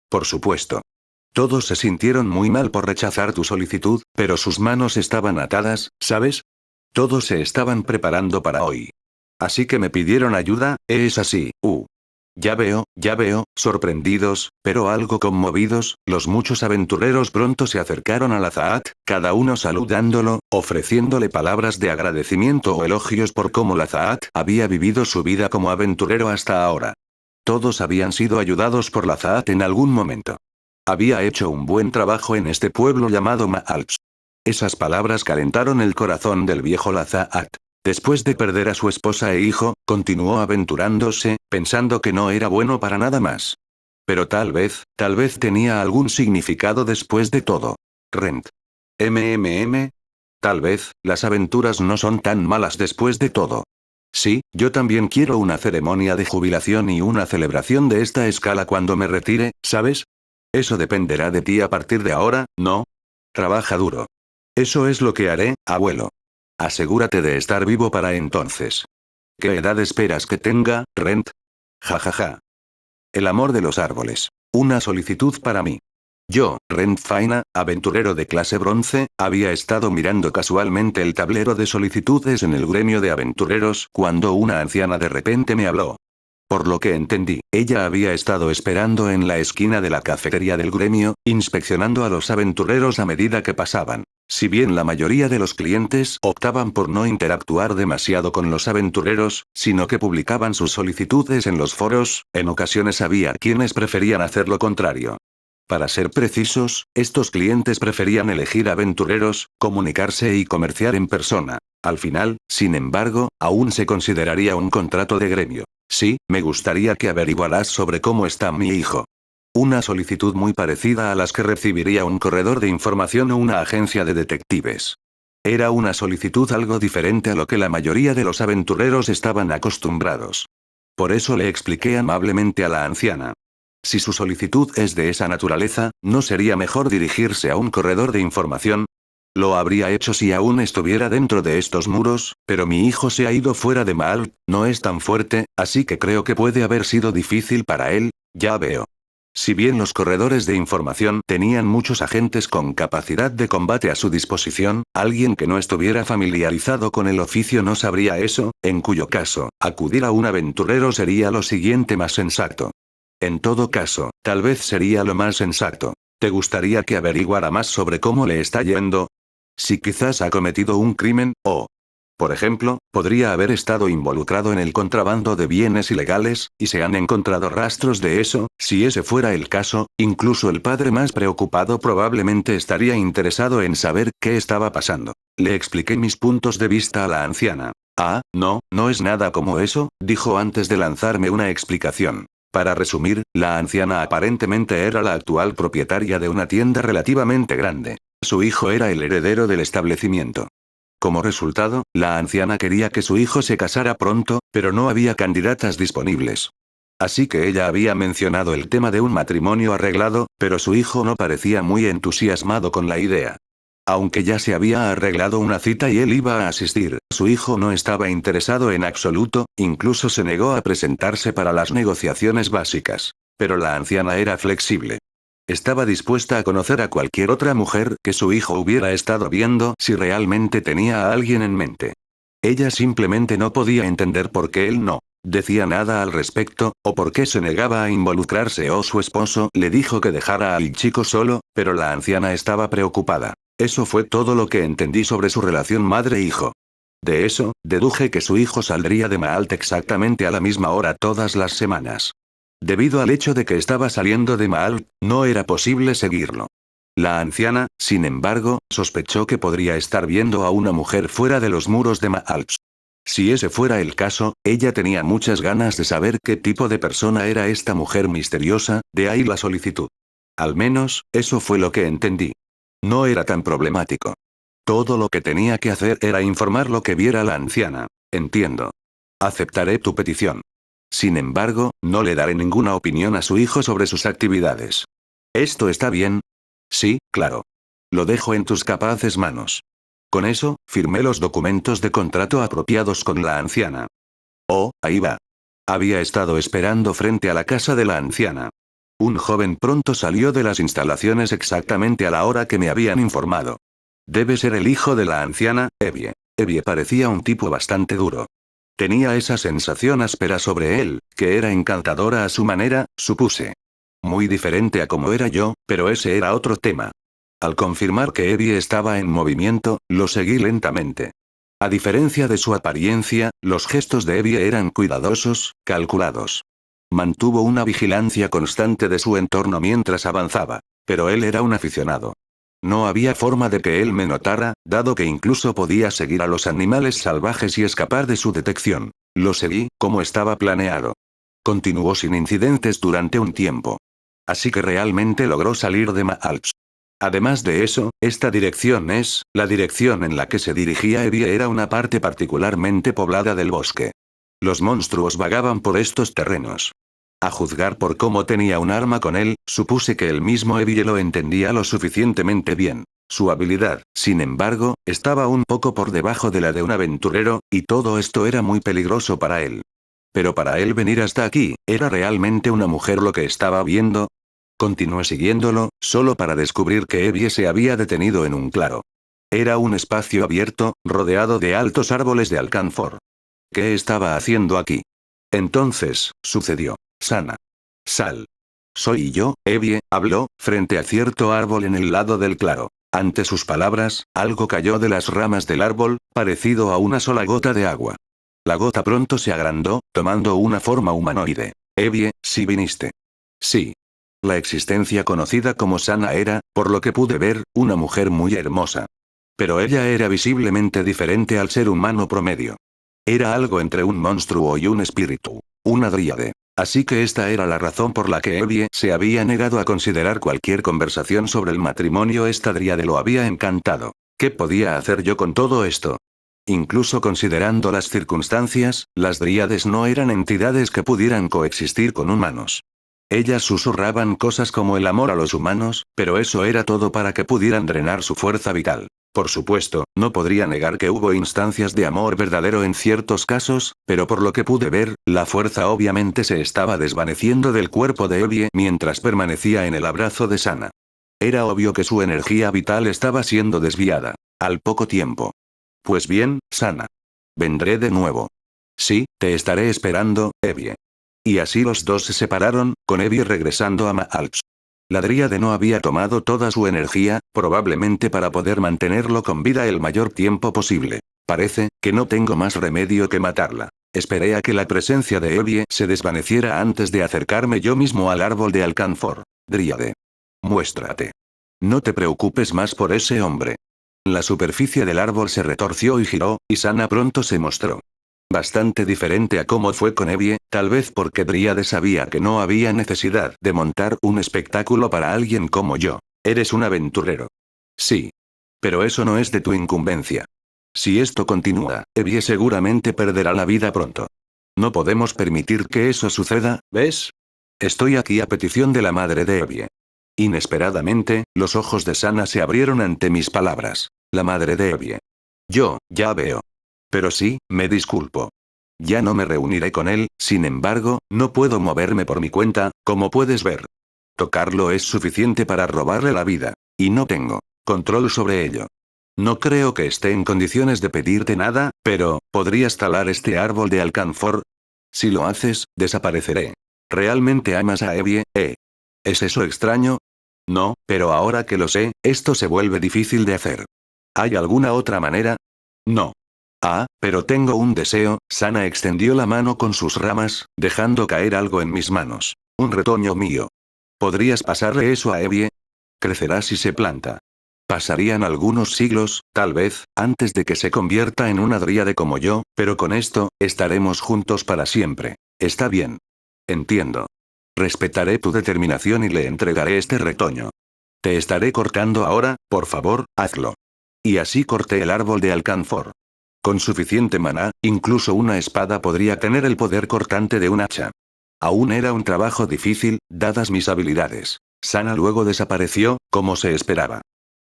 Por supuesto. Todos se sintieron muy mal por rechazar tu solicitud, pero sus manos estaban atadas, ¿sabes? Todos se estaban preparando para hoy. Así que me pidieron ayuda, es así. Ya veo, sorprendidos, pero algo conmovidos, los muchos aventureros pronto se acercaron a Lazaat, cada uno saludándolo, ofreciéndole palabras de agradecimiento o elogios por cómo Lazaat había vivido su vida como aventurero hasta ahora. Todos habían sido ayudados por Lazaat en algún momento. Había hecho un buen trabajo en este pueblo llamado Maalps. Esas palabras calentaron el corazón del viejo Lazaat. Después de perder a su esposa e hijo, continuó aventurándose, pensando que no era bueno para nada más. Pero tal vez tenía algún significado después de todo. Rent. Tal vez, las aventuras no son tan malas después de todo. Sí, yo también quiero una ceremonia de jubilación y una celebración de esta escala cuando me retire, ¿sabes? Eso dependerá de ti a partir de ahora, ¿no? Trabaja duro. Eso es lo que haré, abuelo. Asegúrate de estar vivo para entonces. ¿Qué edad esperas que tenga, Rent? Jajaja. El amor de los árboles. Una solicitud para mí. Yo, Rent Faina, aventurero de clase bronce, había estado mirando casualmente el tablero de solicitudes en el gremio de aventureros cuando una anciana de repente me habló. Por lo que entendí, ella había estado esperando en la esquina de la cafetería del gremio, inspeccionando a los aventureros a medida que pasaban. Si bien la mayoría de los clientes optaban por no interactuar demasiado con los aventureros, sino que publicaban sus solicitudes en los foros, en ocasiones había quienes preferían hacer lo contrario. Para ser precisos, estos clientes preferían elegir aventureros, comunicarse y comerciar en persona. Al final, sin embargo, aún se consideraría un contrato de gremio. Sí, me gustaría que averiguaras sobre cómo está mi hijo. Una solicitud muy parecida a las que recibiría un corredor de información o una agencia de detectives. Era una solicitud algo diferente a lo que la mayoría de los aventureros estaban acostumbrados. Por eso le expliqué amablemente a la anciana. Si su solicitud es de esa naturaleza, ¿no sería mejor dirigirse a un corredor de información? Lo habría hecho si aún estuviera dentro de estos muros, pero mi hijo se ha ido fuera de Maal, no es tan fuerte, así que creo que puede haber sido difícil para él, ya veo. Si bien los corredores de información tenían muchos agentes con capacidad de combate a su disposición, alguien que no estuviera familiarizado con el oficio no sabría eso, en cuyo caso, acudir a un aventurero sería lo siguiente más sensato. En todo caso, tal vez sería lo más sensato. ¿Te gustaría que averiguara más sobre cómo le está yendo? Si quizás ha cometido un crimen, o, por ejemplo, podría haber estado involucrado en el contrabando de bienes ilegales, y se han encontrado rastros de eso. Si ese fuera el caso, incluso el padre más preocupado probablemente estaría interesado en saber qué estaba pasando. Le expliqué mis puntos de vista a la anciana. Ah, no, no es nada como eso, dijo antes de lanzarme una explicación. Para resumir, la anciana aparentemente era la actual propietaria de una tienda relativamente grande. Su hijo era el heredero del establecimiento. Como resultado, la anciana quería que su hijo se casara pronto, pero no había candidatas disponibles. Así que ella había mencionado el tema de un matrimonio arreglado, pero su hijo no parecía muy entusiasmado con la idea. Aunque ya se había arreglado una cita y él iba a asistir, su hijo no estaba interesado en absoluto, incluso se negó a presentarse para las negociaciones básicas. Pero la anciana era flexible. Estaba dispuesta a conocer a cualquier otra mujer que su hijo hubiera estado viendo si realmente tenía a alguien en mente. Ella simplemente no podía entender por qué él no decía nada al respecto, o por qué se negaba a involucrarse o su esposo le dijo que dejara al chico solo, pero la anciana estaba preocupada. Eso fue todo lo que entendí sobre su relación madre-hijo. De eso, deduje que su hijo saldría de Maalt exactamente a la misma hora todas las semanas. Debido al hecho de que estaba saliendo de Maalt, no era posible seguirlo. La anciana, sin embargo, sospechó que podría estar viendo a una mujer fuera de los muros de Maalt. Si ese fuera el caso, ella tenía muchas ganas de saber qué tipo de persona era esta mujer misteriosa, de ahí la solicitud. Al menos, eso fue lo que entendí. No era tan problemático. Todo lo que tenía que hacer era informar lo que viera la anciana. Entiendo. Aceptaré tu petición. Sin embargo, no le daré ninguna opinión a su hijo sobre sus actividades. ¿Esto está bien? Sí, claro. Lo dejo en tus capaces manos. Con eso, firmé los documentos de contrato apropiados con la anciana. Oh, ahí va. Había estado esperando frente a la casa de la anciana. Un joven pronto salió de las instalaciones exactamente a la hora que me habían informado. Debe ser el hijo de la anciana, Evie. Evie parecía un tipo bastante duro. Tenía esa sensación áspera sobre él, que era encantadora a su manera, supuse. Muy diferente a como era yo, pero ese era otro tema. Al confirmar que Evie estaba en movimiento, lo seguí lentamente. A diferencia de su apariencia, los gestos de Evie eran cuidadosos, calculados. Mantuvo una vigilancia constante de su entorno mientras avanzaba. Pero él era un aficionado. No había forma de que él me notara, dado que incluso podía seguir a los animales salvajes y escapar de su detección. Lo seguí, como estaba planeado. Continuó sin incidentes durante un tiempo. Así que realmente logró salir de Maalt. Además de eso, esta dirección la dirección en la que se dirigía Evie era una parte particularmente poblada del bosque. Los monstruos vagaban por estos terrenos. A juzgar por cómo tenía un arma con él, supuse que el mismo Evie lo entendía lo suficientemente bien. Su habilidad, sin embargo, estaba un poco por debajo de la de un aventurero, y todo esto era muy peligroso para él. Pero para él venir hasta aquí, ¿era realmente una mujer lo que estaba viendo? Continué siguiéndolo, solo para descubrir que Evie se había detenido en un claro. Era un espacio abierto, rodeado de altos árboles de alcanfor. ¿Qué estaba haciendo aquí? Entonces, sucedió. Sana. Sal. Soy yo, Evie, habló, frente a cierto árbol en el lado del claro. Ante sus palabras, algo cayó de las ramas del árbol, parecido a una sola gota de agua. La gota pronto se agrandó, tomando una forma humanoide. Evie, sí viniste. Sí. La existencia conocida como Sana era, por lo que pude ver, una mujer muy hermosa. Pero ella era visiblemente diferente al ser humano promedio. Era algo entre un monstruo y un espíritu. Una dríade. Así que esta era la razón por la que Evie se había negado a considerar cualquier conversación sobre el matrimonio. Esta dríade lo había encantado. ¿Qué podía hacer yo con todo esto? Incluso considerando las circunstancias, las dríades no eran entidades que pudieran coexistir con humanos. Ellas susurraban cosas como el amor a los humanos, pero eso era todo para que pudieran drenar su fuerza vital. Por supuesto, no podría negar que hubo instancias de amor verdadero en ciertos casos, pero por lo que pude ver, la fuerza obviamente se estaba desvaneciendo del cuerpo de Evie mientras permanecía en el abrazo de Sana. Era obvio que su energía vital estaba siendo desviada. Al poco tiempo. Pues bien, Sana. Vendré de nuevo. Sí, te estaré esperando, Evie. Y así los dos se separaron, con Evie regresando a Maalch. La dríade no había tomado toda su energía, probablemente para poder mantenerlo con vida el mayor tiempo posible. Parece que no tengo más remedio que matarla. Esperé a que la presencia de Evie se desvaneciera antes de acercarme yo mismo al árbol de alcanfor. Dríade. Muéstrate. No te preocupes más por ese hombre. La superficie del árbol se retorció y giró, y Sana pronto se mostró. Bastante diferente a cómo fue con Evie, tal vez porque Dríade sabía que no había necesidad de montar un espectáculo para alguien como yo. Eres un aventurero. Sí. Pero eso no es de tu incumbencia. Si esto continúa, Evie seguramente perderá la vida pronto. No podemos permitir que eso suceda, ¿ves? Estoy aquí a petición de la madre de Evie. Inesperadamente, los ojos de Sana se abrieron ante mis palabras. La madre de Evie. Ya veo. Pero sí, me disculpo. Ya no me reuniré con él, sin embargo, no puedo moverme por mi cuenta, como puedes ver. Tocarlo es suficiente para robarle la vida. Y no tengo control sobre ello. No creo que esté en condiciones de pedirte nada, pero, ¿podrías talar este árbol de alcanfor? Si lo haces, desapareceré. ¿Realmente amas a Evie, ¿Es eso extraño? No, pero ahora que lo sé, esto se vuelve difícil de hacer. ¿Hay alguna otra manera? No. Ah, pero tengo un deseo. Sana extendió la mano con sus ramas, dejando caer algo en mis manos. Un retoño mío. ¿Podrías pasarle eso a Evie? Crecerá si se planta. Pasarían algunos siglos, tal vez, antes de que se convierta en una dríade como yo, pero con esto, estaremos juntos para siempre. Está bien. Entiendo. Respetaré tu determinación y le entregaré este retoño. Te estaré cortando ahora, por favor, hazlo. Y así corté el árbol de alcanfor. Con suficiente maná, incluso una espada podría tener el poder cortante de un hacha. Aún era un trabajo difícil, dadas mis habilidades. Sana luego desapareció, como se esperaba.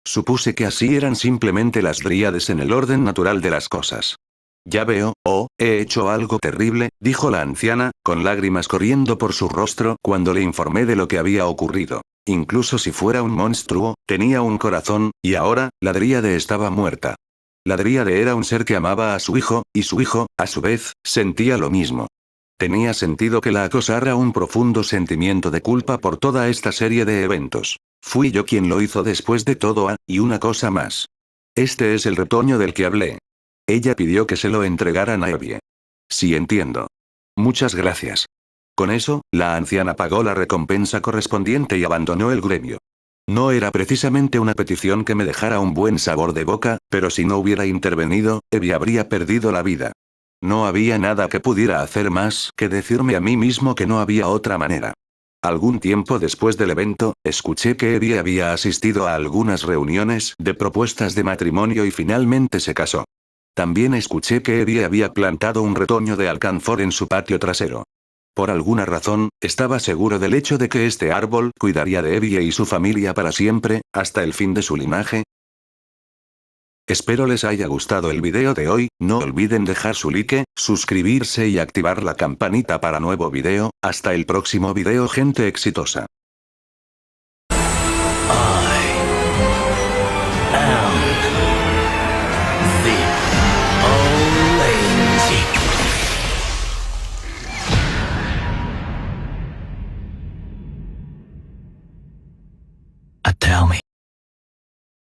Supuse que así eran simplemente las dríades en el orden natural de las cosas. Ya veo, he hecho algo terrible, dijo la anciana, con lágrimas corriendo por su rostro cuando le informé de lo que había ocurrido. Incluso si fuera un monstruo, tenía un corazón, y ahora, la dríade estaba muerta. La dríade era un ser que amaba a su hijo, y su hijo, a su vez, sentía lo mismo. Tenía sentido que la acosara un profundo sentimiento de culpa por toda esta serie de eventos. Fui yo quien lo hizo después de todo, y una cosa más. Este es el retoño del que hablé. Ella pidió que se lo entregaran a Evie. Sí, entiendo. Muchas gracias. Con eso, la anciana pagó la recompensa correspondiente y abandonó el gremio. No era precisamente una petición que me dejara un buen sabor de boca, pero si no hubiera intervenido, Evie habría perdido la vida. No había nada que pudiera hacer más que decirme a mí mismo que no había otra manera. Algún tiempo después del evento, escuché que Evie había asistido a algunas reuniones de propuestas de matrimonio y finalmente se casó. También escuché que Evie había plantado un retoño de alcanfor en su patio trasero. Por alguna razón, estaba seguro del hecho de que este árbol cuidaría de Evie y su familia para siempre, hasta el fin de su linaje. Espero les haya gustado el video de hoy, no olviden dejar su like, suscribirse y activar la campanita para nuevo video. Hasta el próximo video, gente exitosa.